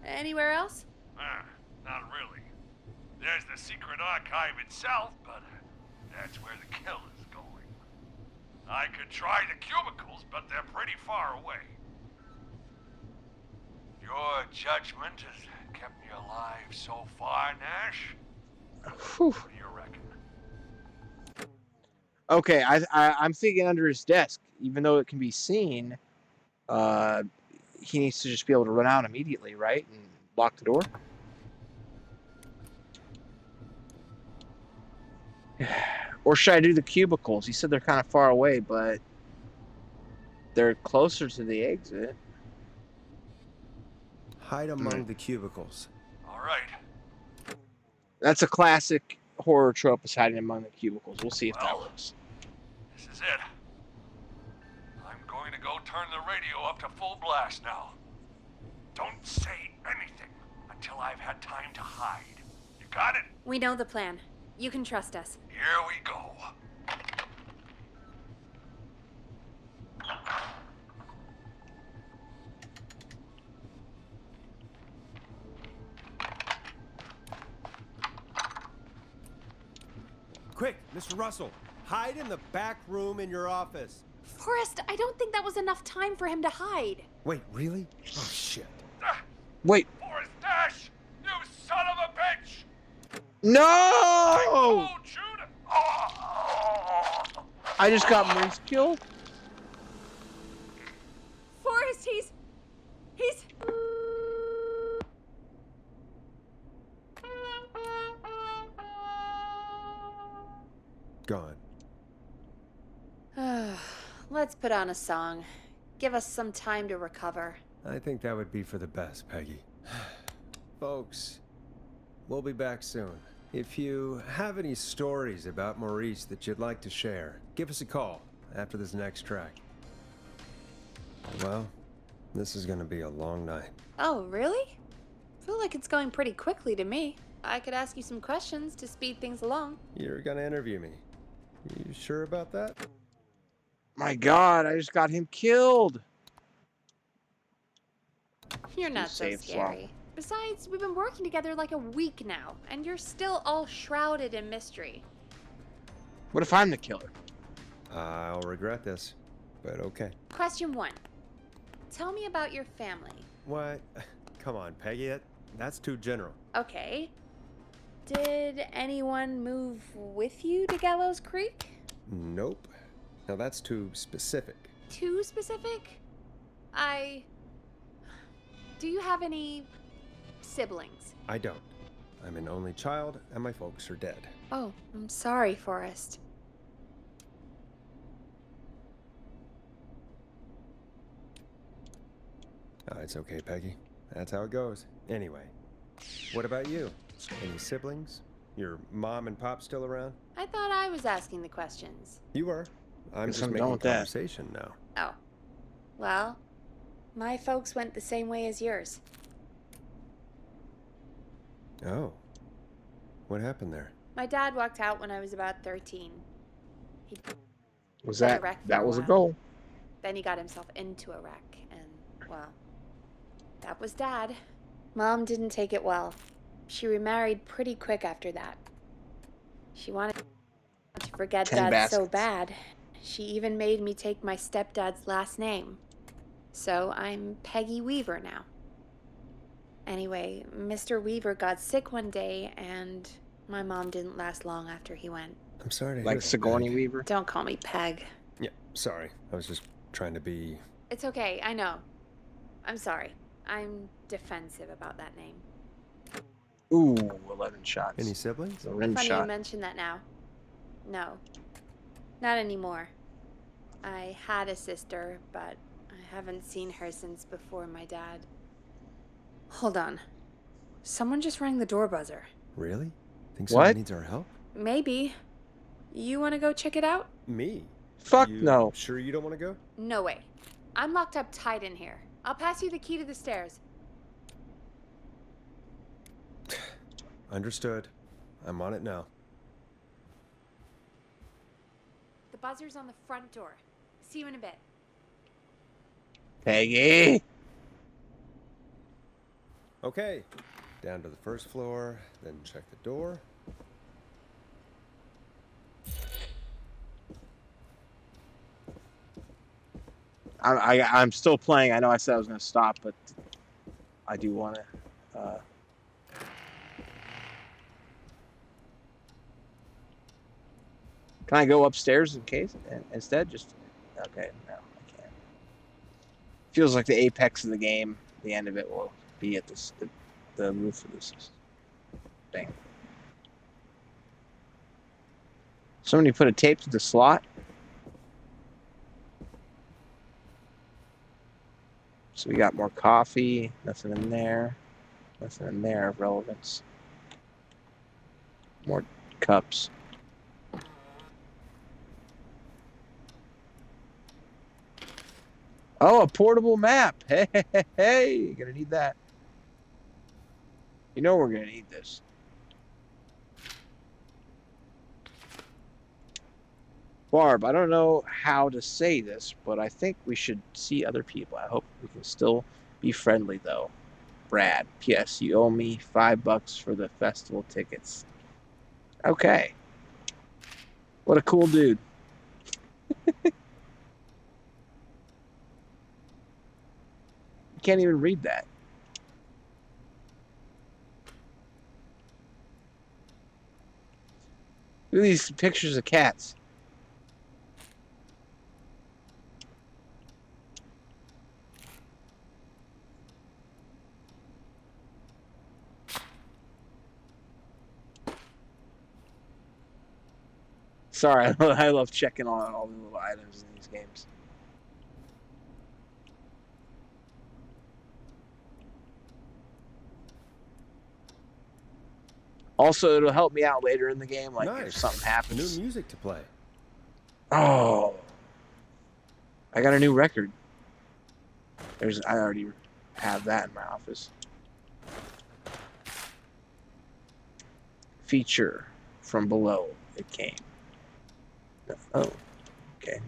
Anywhere else? Not really. There's the secret archive itself, but that's where the kill is going. I could try the cubicles, but they're pretty far away. Your judgment has kept me alive so far, Nash. Whew. What do you reckon? Okay, I'm thinking under his desk. Even though it can be seen, he needs to just be able to run out immediately, right? And lock the door. Or should I do the cubicles? He said they're kind of far away, but they're closer to the exit. Hide among the cubicles. All right. That's a classic horror trope, is hiding among the cubicles. We'll see if that Well. works. This is it. I'm going to go turn the radio up to full blast now. Don't say anything until I've had time to hide. You got it? We know the plan. You can trust us. Here we go. Quick, Mr. Russell, hide in the back room in your office. Forrest, I don't think that was enough time for him to hide. Wait, really? Oh, shit. Wait, Forrest Dash! You son of a bitch! no! Told you to... Oh! I just got Maurice killed. Forrest, he's... Gone. Let's put on a song. Give us some time to recover. I think that would be for the best, Peggy. Folks, we'll be back soon. If you have any stories about Maurice that you'd like to share, give us a call after this next track. Well, this is gonna be a long night. Oh, really? I feel like it's going pretty quickly to me. I could ask you some questions to speed things along. You're gonna interview me. You sure about that? My God, I just got him killed. You're not so Safe swap. scary. Besides, we've been working together like a week now, and you're still all shrouded in mystery. What if I'm the killer? I'll regret this, but okay. Question 1. Tell me about your family. What? Come on, Peggy, that's too general. Okay. Did anyone move with you to Gallows Creek? Nope. Now that's too specific. Too specific? Do you have any siblings? I don't. I'm an only child, and my folks are dead. Oh, I'm sorry, Forrest. It's okay, Peggy. That's how it goes. Anyway, what about you? Any siblings? Your mom and pop still around? I thought I was asking the questions. You were. I'm Guess just I'm done making with that. conversation now. Oh. Well, my folks went the same way as yours. Oh. What happened there? My dad walked out when I was about 13. He Was Been a that wreck for that a was a while. goal? Then he got himself into a wreck, and, well, that was Dad. Mom didn't take it well. She remarried pretty quick after that. She wanted to forget 10 Dad so baskets. bad. She even made me take my stepdad's last name. So I'm Peggy Weaver now. Anyway, Mr. Weaver got sick one day, and my mom didn't last long after he went. I'm sorry to hear Like that, Sigourney Peg. Weaver? Don't call me Peg. Yeah, sorry. I was just trying to be... It's okay, I know. I'm sorry. I'm defensive about that name. Ooh, 11 shots. Any siblings? A rim Funny you shot. mention that now. No. Not anymore. I had a sister, but I haven't seen her since before my dad. Hold on. Someone just rang the door buzzer. Really? Think What? someone needs our help? Maybe. You want to go check it out? Me? Fuck You no. Sure you don't want to go? No way. I'm locked up tight in here. I'll pass you the key to the stairs. Understood. I'm on it now. The buzzer's on the front door. See you in a bit. Peggy. Okay. Down to the first floor, then check the door. I'm still playing. I know I said I was going to stop, but I do want to. Can I go upstairs in case instead? Just okay. No, I can't. Feels like the apex of the game. The end of it will be at the roof of this thing. Somebody put a tape to the slot. So we got more coffee. Nothing in there. Nothing in there of relevance. More cups. Oh, a portable map. Hey, hey, hey, hey. You're going to need that. You know we're going to need this. Barb, I don't know how to say this, but I think we should see other people. I hope we can still be friendly, though. Brad, P.S. You owe me $5 for the festival tickets. Okay. What a cool dude. You can't even read that. Look at these pictures of cats. Sorry, I love checking on all the little items in these games. Also, it'll help me out later in the game, like if something happens. New music to play. Oh, I got a new record. I already have that in my office. Feature from below it came. Oh, okay.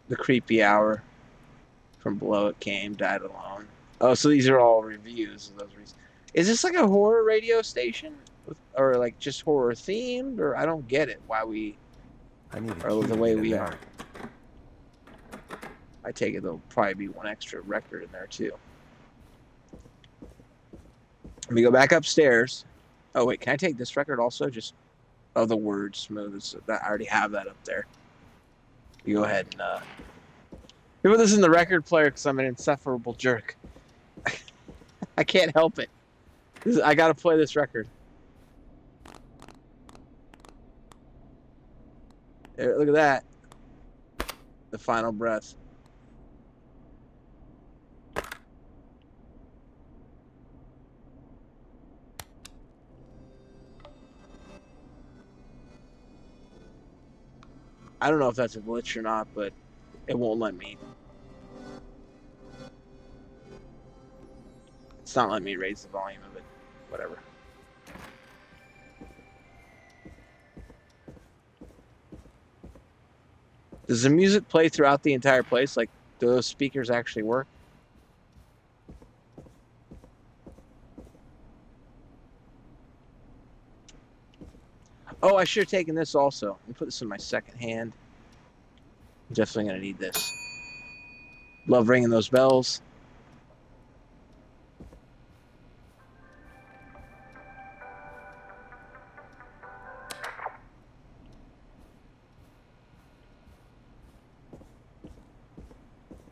The creepy hour from below it came, died alone. Oh, so these are all reviews of those reasons. Is this like a horror radio station, or like just horror themed, or I don't get it? Why we are the way we are. I take it there'll probably be one extra record in there too. Let me go back upstairs. Oh wait, can I take this record also? Just the word smooth. I already have that up there. You go ahead and you put this in the record player because I'm an insufferable jerk. I can't help it. I gotta play this record. There, look at that. The final breath. I don't know if that's a glitch or not, but it won't let me. It's not letting me raise the volume of it. Whatever. Does the music play throughout the entire place? Like, do those speakers actually work? Oh, I should have taken this also. Let me put this in my second hand. I'm definitely going to need this. Love ringing those bells.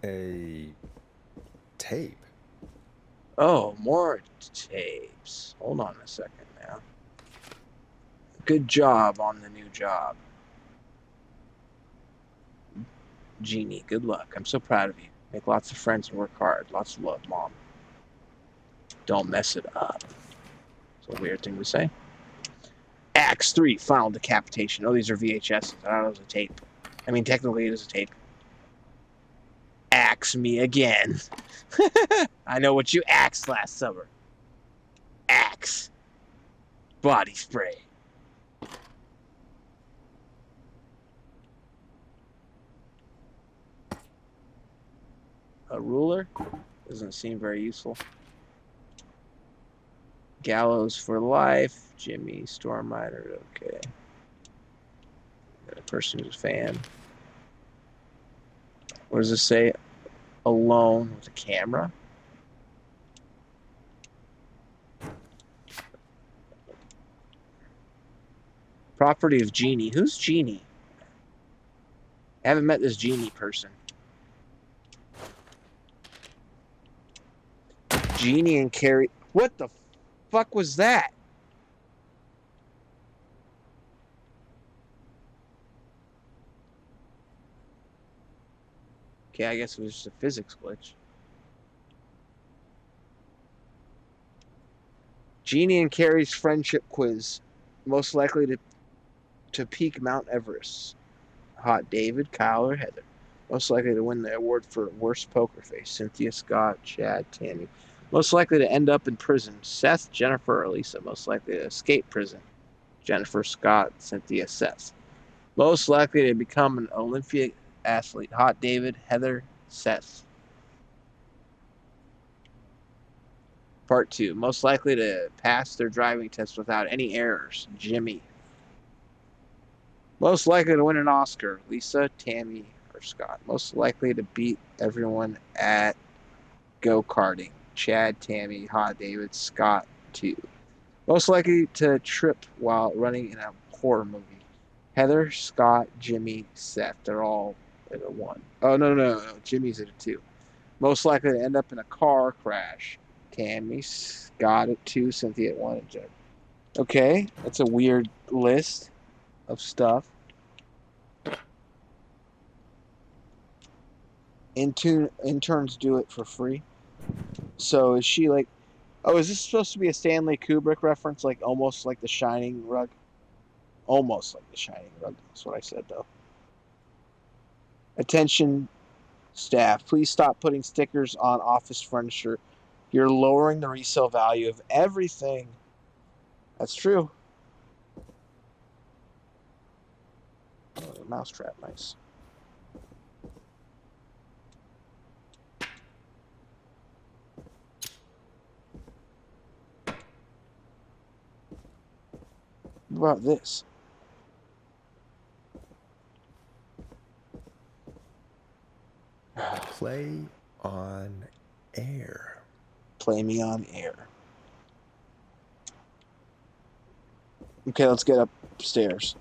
A tape? Oh, more tapes. Hold on a second now. Good job on the new job. Jeannie, good luck. I'm so proud of you. Make lots of friends and work hard. Lots of love, Mom. Don't mess it up. It's a weird thing to say. Acts 3, Final Decapitation. Oh, these are VHSs. I don't know, it was a tape. I mean, technically it is a tape. Axe me again. I know what you axed last summer. Axe. Body spray. A ruler? Doesn't seem very useful. Gallows for life. Jimmy, Stormrider, okay. A person who's a fan. What does this say? Alone with a camera? Property of Jeannie. Who's Jeannie? I haven't met this Jeannie person. Jeannie and Carrie. What the fuck was that? Okay, I guess it was just a physics glitch. Jeannie and Carrie's friendship quiz. Most likely to peak Mount Everest. Hot David, Kyle, or Heather. Most likely to win the award for worst poker face. Cynthia, Scott, Chad, Tammy. Most likely to end up in prison. Seth, Jennifer, or Lisa. Most likely to escape prison. Jennifer, Scott, Cynthia, Seth. Most likely to become an Olympic athlete. Hot David, Heather, Seth. Part 2. Most likely to pass their driving test without any errors. Jimmy. Most likely to win an Oscar. Lisa, Tammy, or Scott. Most likely to beat everyone at go-karting. Chad, Tammy, Hot David, Scott, 2. Most likely to trip while running in a horror movie. Heather, Scott, Jimmy, Seth. They're all at a 1. Oh, no. Jimmy's at a 2. Most likely to end up in a car crash. Tammy, Scott at 2, Cynthia at 1, and Jen. Okay, that's a weird list of stuff. Interns do it for free. So is she like... Oh, is this supposed to be a Stanley Kubrick reference? Like almost like The Shining rug? Almost like The Shining rug. That's what I said, though. Attention, staff. Please stop putting stickers on office furniture. You're lowering the resale value of everything. That's true. Oh, the mousetrap, nice. What about this? Play on air. Play me on air. Okay, let's get upstairs.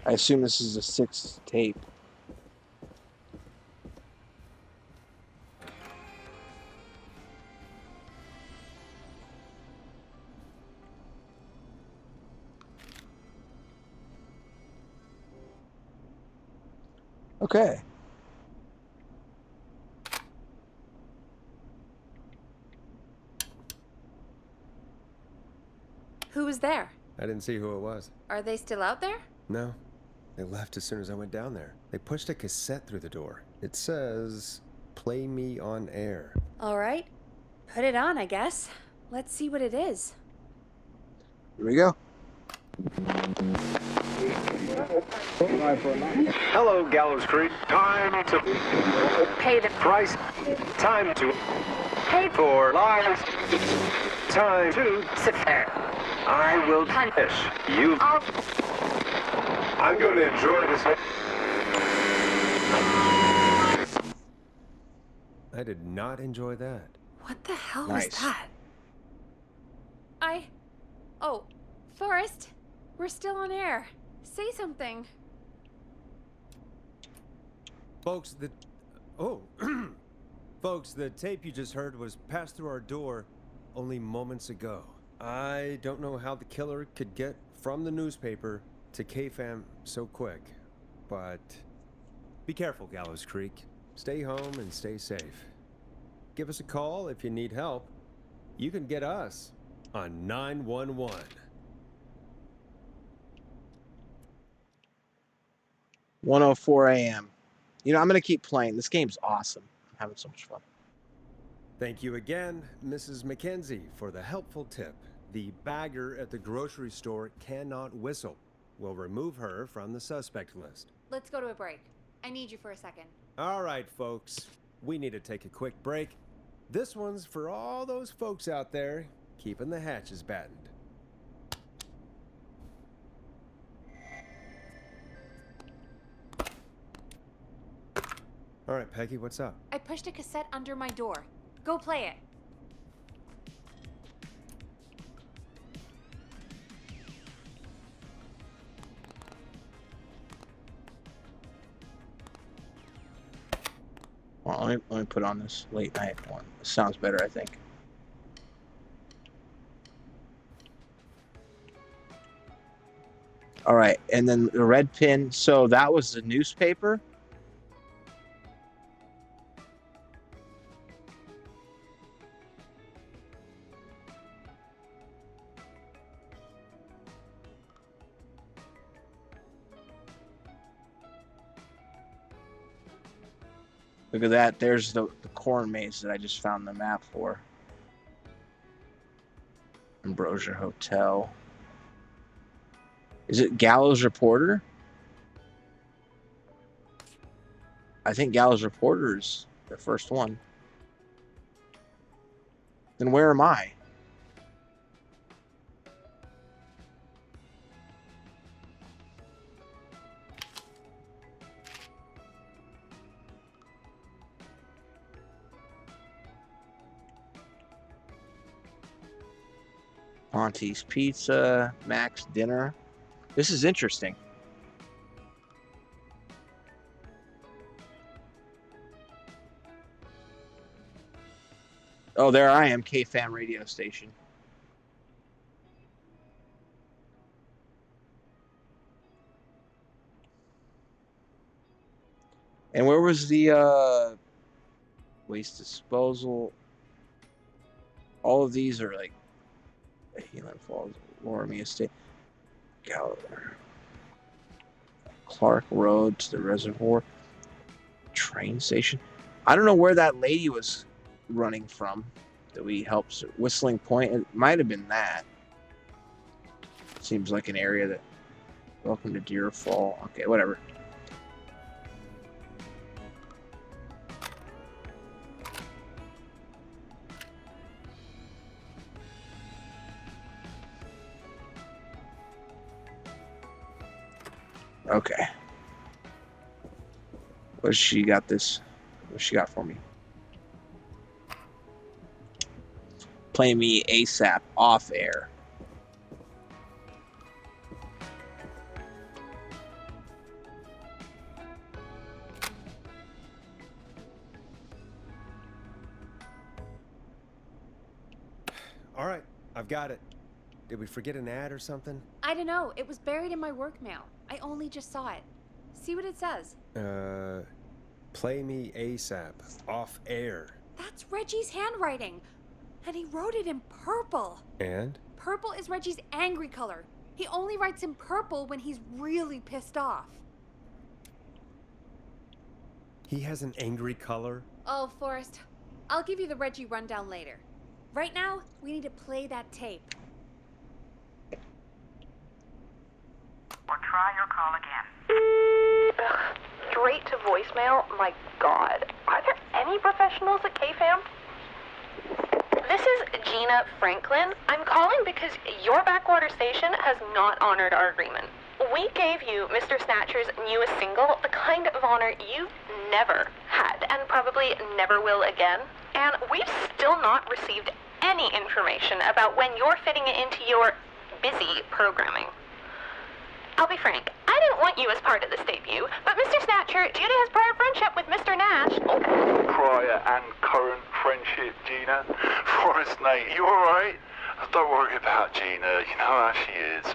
I assume this is a 6th tape. Okay. Who was there? I didn't see who it was. Are they still out there? No. They left as soon as I went down there. They pushed a cassette through the door. It says, "Play me on air." All right. Put it on, I guess. Let's see what it is. Here we go. Hello, Gallows Creek. Time to Pay the price. Time to pay for lives. Time to sit there. I will punish you. I'm going to enjoy this. I did not enjoy that. What the hell Nice. was that? Oh, Forrest, we're still on air. Say something. Folks, Folks, the tape you just heard was passed through our door only moments ago. I don't know how the killer could get from the newspaper to KFAM so quick, but be careful, Gallows Creek. Stay home and stay safe. Give us a call if you need help. You can get us on 911. $1:04 a.m. You know, I'm gonna keep playing. This game's awesome. I'm having so much fun. Thank you again, Mrs. McKenzie, for the helpful tip. The bagger at the grocery store cannot whistle. We'll remove her from the suspect list. Let's go to a break. I need you for a second. All right, folks. We need to take a quick break. This one's for all those folks out there keeping the hatches battened. All right, Peggy, what's up? I pushed a cassette under my door. Go play it. Well, let me put on this late night one. This sounds better, I think. All right, and then the red pin. So that was the newspaper. Look at that. There's the corn maze that I just found the map for. Ambrosia Hotel. Is it Gallows Reporter? I think Gallows Reporter is the first one. Then where am I? Auntie's Pizza, Max Dinner. This is interesting. Oh, there I am, KFAM radio station. And where was the waste disposal? All of these are like Heelan Falls, Loramie Estate, Gallagher, Clark Road to the reservoir, train station. I don't know where that lady was running from that we helped. Whistling Point. It might have been that. Seems like an area that. Welcome to Deer Fall. Okay, whatever. Okay. What's she got for me? Play me ASAP off air. All right, I've got it. Did we forget an ad or something? I don't know. It was buried in my work mail. I only just saw it. See what it says. Play me ASAP. Off air. That's Reggie's handwriting. And he wrote it in purple. And? Purple is Reggie's angry color. He only writes in purple when he's really pissed off. He has an angry color? Oh, Forrest. I'll give you the Reggie rundown later. Right now, we need to play that tape. Or try your call again. Ugh, straight to voicemail? My God. Are there any professionals at KFAM? This is Gina Franklin. I'm calling because your backwater station has not honored our agreement. We gave you Mr. Snatcher's newest single, the kind of honor you've never had and probably never will again. And we've still not received any information about when you're fitting it into your busy programming. I'll be frank, I didn't want you as part of this debut, but Mr. Snatcher, due to his prior friendship with Mr. Nash... Prior and current friendship, Gina. Forrest, mate, you alright? Don't worry about Gina, you know how she is.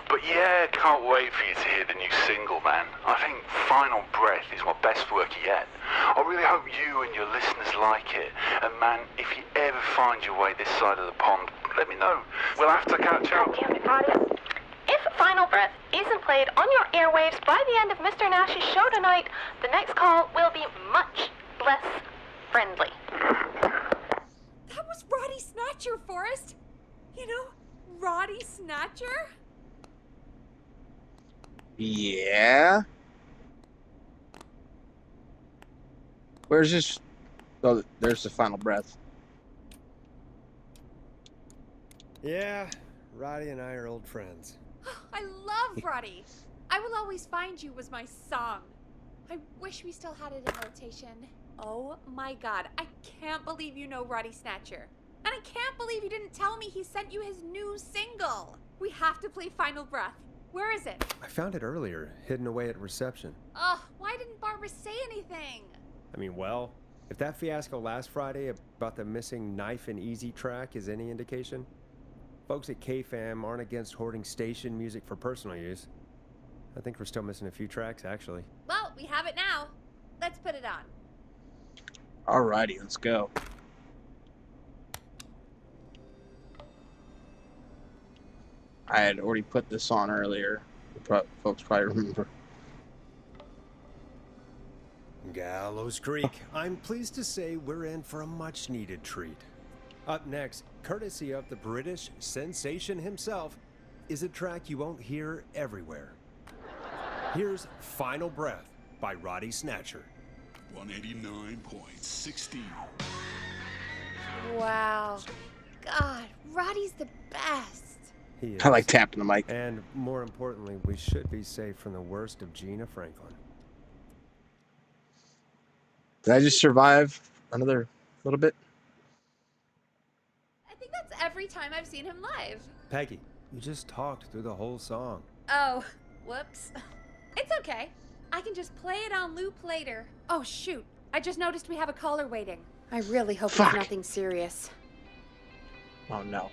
But yeah, can't wait for you to hear the new single, man. I think Final Breath is my best work yet. I really hope you and your listeners like it. And man, if you ever find your way this side of the pond, let me know. We'll have to catch up. God damn it, Roddy. If Final Breath isn't played on your airwaves by the end of Mr. Nash's show tonight, the next call will be much less friendly. That was Roddy Snatcher, Forrest. You know, Roddy Snatcher? Yeah. Where's this? Oh, there's the Final Breath. Yeah, Roddy and I are old friends. I love Roddy. I Will Always Find You was my song. I wish we still had it in rotation. Oh my god, I can't believe you know Roddy Snatcher. And I can't believe you didn't tell me he sent you his new single. We have to play Final Breath. Where is it? I found it earlier, hidden away at reception. Ugh, why didn't Barbara say anything? I mean, well, if that fiasco last Friday about the missing Knife and Easy track is any indication, folks at KFAM aren't against hoarding station music for personal use. I think we're still missing a few tracks, actually. Well, we have it now. Let's put it on. Alrighty, let's go. I had already put this on earlier. Folks probably remember. Gallows Creek. I'm pleased to say we're in for a much-needed treat. Up next, courtesy of the British sensation himself, is a track you won't hear everywhere. Here's Final Breath by Roddy Snatcher. 189.16. Wow. God, Roddy's the best. He is. I like tapping the mic. And more importantly, we should be safe from the worst of Gina Franklin. Did I just survive another little bit? I think that's every time I've seen him live. Peggy, you just talked through the whole song. Oh, whoops. It's okay. I can just play it on loop later. Oh, shoot. I just noticed we have a caller waiting. I really hope Fuck. it's nothing serious. Oh no.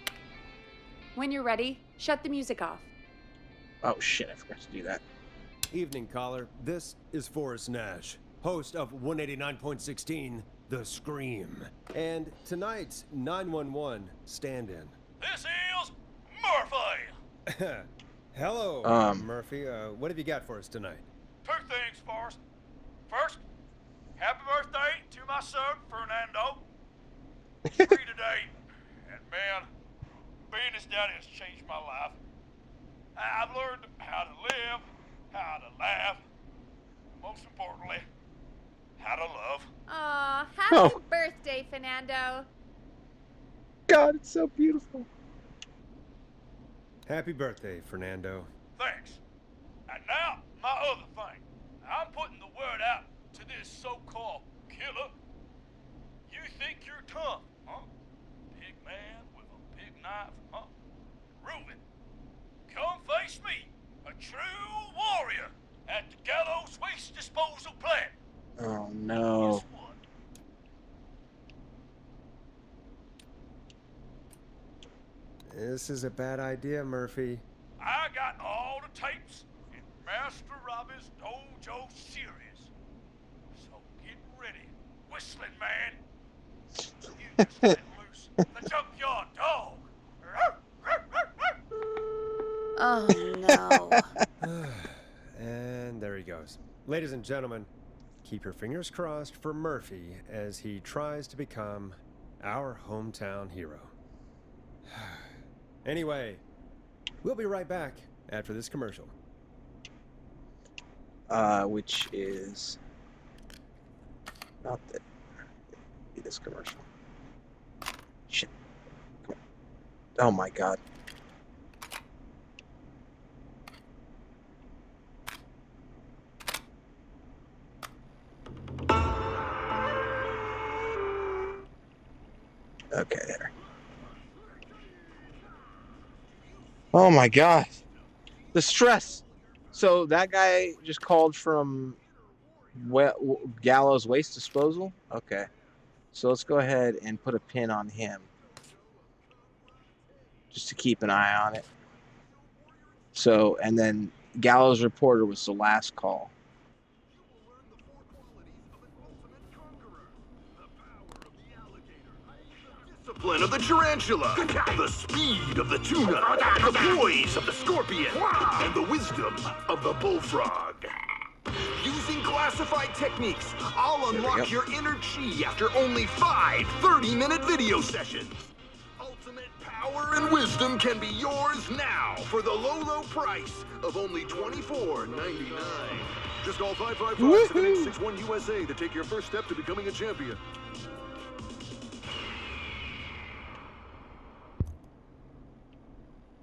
When you're ready, shut the music off. Oh shit, I forgot to do that. Evening, caller. This is Forrest Nash, host of 189.16, The Scream. And tonight's 911 stand-in. This is Murphy. Hello, Murphy. What have you got for us tonight? Two things, Forrest. First, happy birthday to my son, Fernando. He's 3 today. And man, being his daddy has changed my life. I've learned how to live, how to laugh, most importantly, how to love. Aw, happy birthday, Fernando. God, it's so beautiful. Happy birthday, Fernando. Thanks. And now, my other thing. I'm putting the word out to this so-called killer. You think you're tough, huh? Big man with a big knife, huh? Reuben, come face me, a true warrior, at the Gallows Waste Disposal Plant. Oh no. Guess what? This is a bad idea, Murphy. I got all the tapes in Master Robbie's Dojo series. So get ready, whistling man. You just let loose the junkyard dog. Oh, no. And there he goes. Ladies and gentlemen, keep your fingers crossed for Murphy as he tries to become our hometown hero. Anyway, we'll be right back after this commercial. Which is not that. This commercial. Shit. Oh my god. Okay, there. Oh my god. The stress. So that guy just called from Gallows Waste Disposal? Okay. So let's go ahead and put a pin on him, just to keep an eye on it. So, and then Gallows Reporter was the last call. Discipline of the tarantula, the speed of the tuna, the poise of the scorpion, and the wisdom of the bullfrog. Using classified techniques, I'll unlock your inner chi after only 5 30-minute video sessions. Ultimate power and wisdom can be yours now for the low, low price of only $24.99. Just call 555-7861 USA to take your first step to becoming a champion.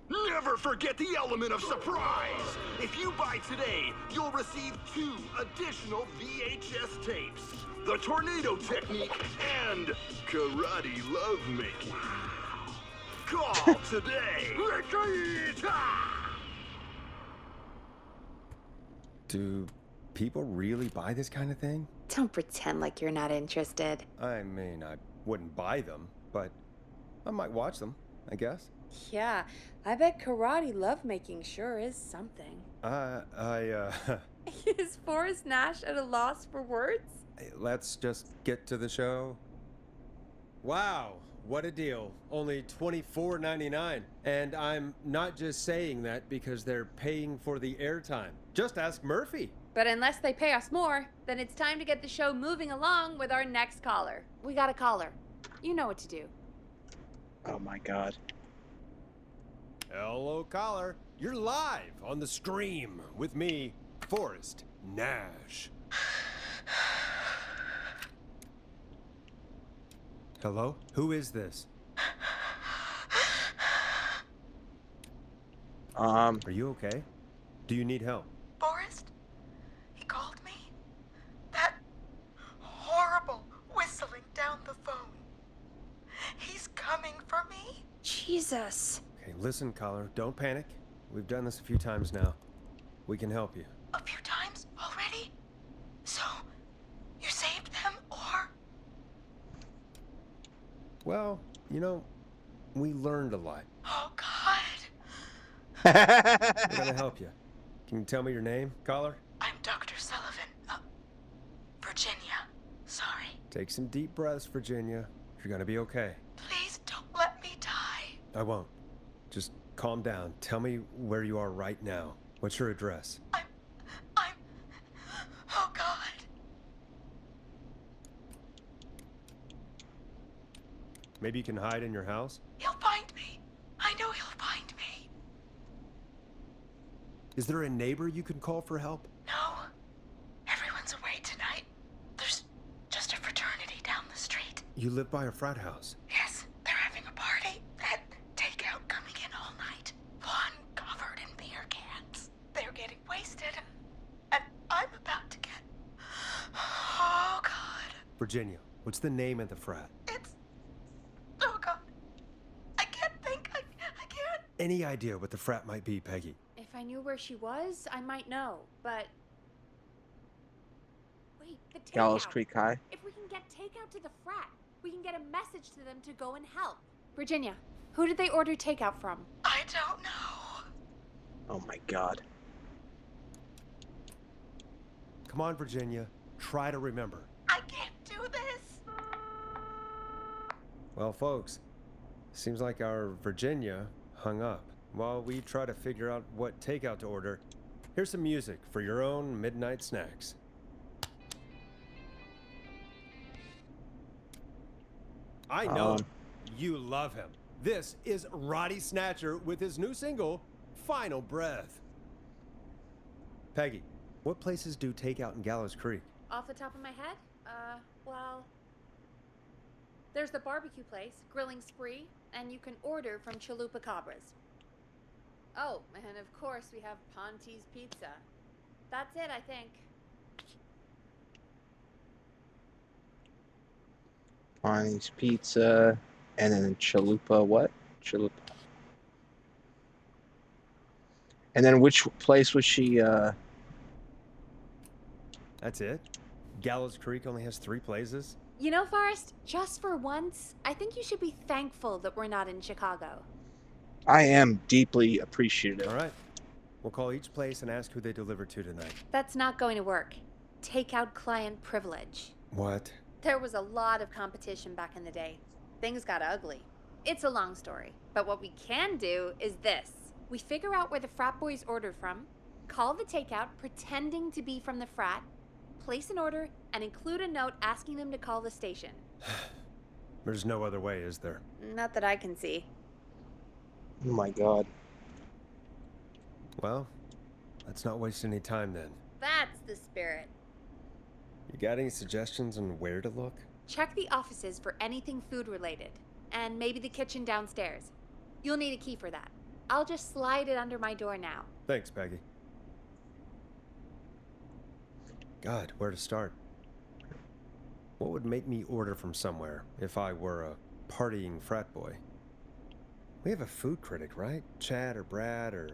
Never forget the element of surprise! If you buy today, you'll receive 2 additional VHS tapes. The Tornado Technique and Karate Lovemaking. Call today! Do people really buy this kind of thing? Don't pretend like you're not interested. I mean, I wouldn't buy them, but I might watch them, I guess. Yeah, I bet karate lovemaking sure is something. Is Forrest Nash at a loss for words? Let's just get to the show. Wow, what a deal. Only $24.99. And I'm not just saying that because they're paying for the airtime. Just ask Murphy. But unless they pay us more, then it's time to get the show moving along with our next caller. We got a caller. You know what to do. Oh my God. Hello, caller. You're live on the Scream with me, Forrest Nash. Hello? Who is this? Are you okay? Do you need help? Forrest? He called me? That horrible whistling down the phone. He's coming for me? Jesus. Okay, listen, caller. Don't panic. We've done this a few times now. We can help you. A few times already? So, you saved them, or? Well, you know, we learned a lot. Oh, God. We're gonna help you. Can you tell me your name, caller? I'm Dr. Sullivan. Virginia. Sorry. Take some deep breaths, Virginia. You're gonna be okay. Please don't let me die. I won't. Just calm down. Tell me where you are right now. What's your address? Oh, God. Maybe you can hide in your house? He'll find me. I know he'll find me. Is there a neighbor you can call for help? No. Everyone's away tonight. There's just a fraternity down the street. You live by a frat house. Yes, they're having a party. That takeout coming in all night. One covered in beer cans. They're getting wasted. And I'm about to get... Oh, God. Virginia, what's the name of the frat? Oh, God. I can't think. I can't. Any idea what the frat might be, Peggy? If I knew where she was, I might know, but... Wait, the takeout. Gallows Creek High. If we can get takeout to the frat, we can get a message to them to go and help. Virginia, who did they order takeout from? I don't know. Oh my God. Come on, Virginia. Try to remember. I can't do this. Well, folks, seems like our Virginia hung up. While we try to figure out what takeout to order, here's some music for your own midnight snacks. I know you love him. This is Roddy Snatcher with his new single, Final Breath. Peggy, what places do takeout in Gallows Creek? Off the top of my head? Well... There's the barbecue place, Grilling Spree, and you can order from Chalupa Cabras. Oh, and of course we have Ponte's Pizza. That's it, I think. Ponte's Pizza, and then Chalupa what? Chalupa. And then which place was she, That's it? Gallows Creek only has 3 places? You know, Forrest, just for once, I think you should be thankful that we're not in Chicago. I am deeply appreciative. All right. We'll call each place and ask who they deliver to tonight. That's not going to work. Takeout client privilege. What? There was a lot of competition back in the day. Things got ugly. It's a long story, but what we can do is this. We figure out where the frat boys ordered from, call the takeout pretending to be from the frat, place an order, and include a note asking them to call the station. There's no other way, is there? Not that I can see. Oh my god. Well, let's not waste any time then. That's the spirit. You got any suggestions on where to look? Check the offices for anything food related, and maybe the kitchen downstairs. You'll need a key for that. I'll just slide it under my door now. Thanks, Peggy. God, where to start? What would make me order from somewhere if I were a partying frat boy? We have a food critic, right? Chad or Brad or...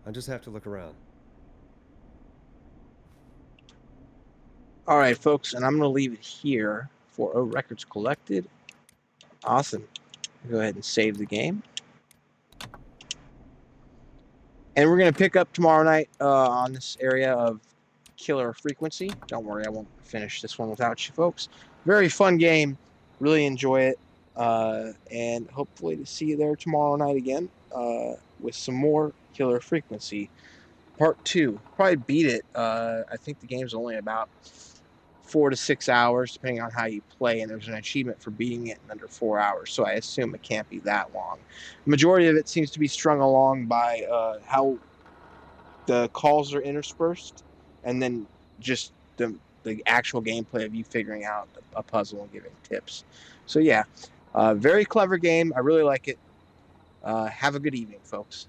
I just have to look around. All right, folks, and I'm going to leave it here for records collected. Awesome. Go ahead and save the game. And we're going to pick up tomorrow night on this area of Killer Frequency. Don't worry, I won't finish this one without you folks. Very fun game. Really enjoy it. And hopefully to see you there tomorrow night again with some more Killer Frequency. Part 2. Probably beat it. I think the game's only about 4 to 6 hours, depending on how you play, and there's an achievement for beating it in under 4 hours, so I assume it can't be that long. The majority of it seems to be strung along by how the calls are interspersed, and then just the actual gameplay of you figuring out a puzzle and giving tips. So yeah, very clever game. I really like it. Have a good evening, folks.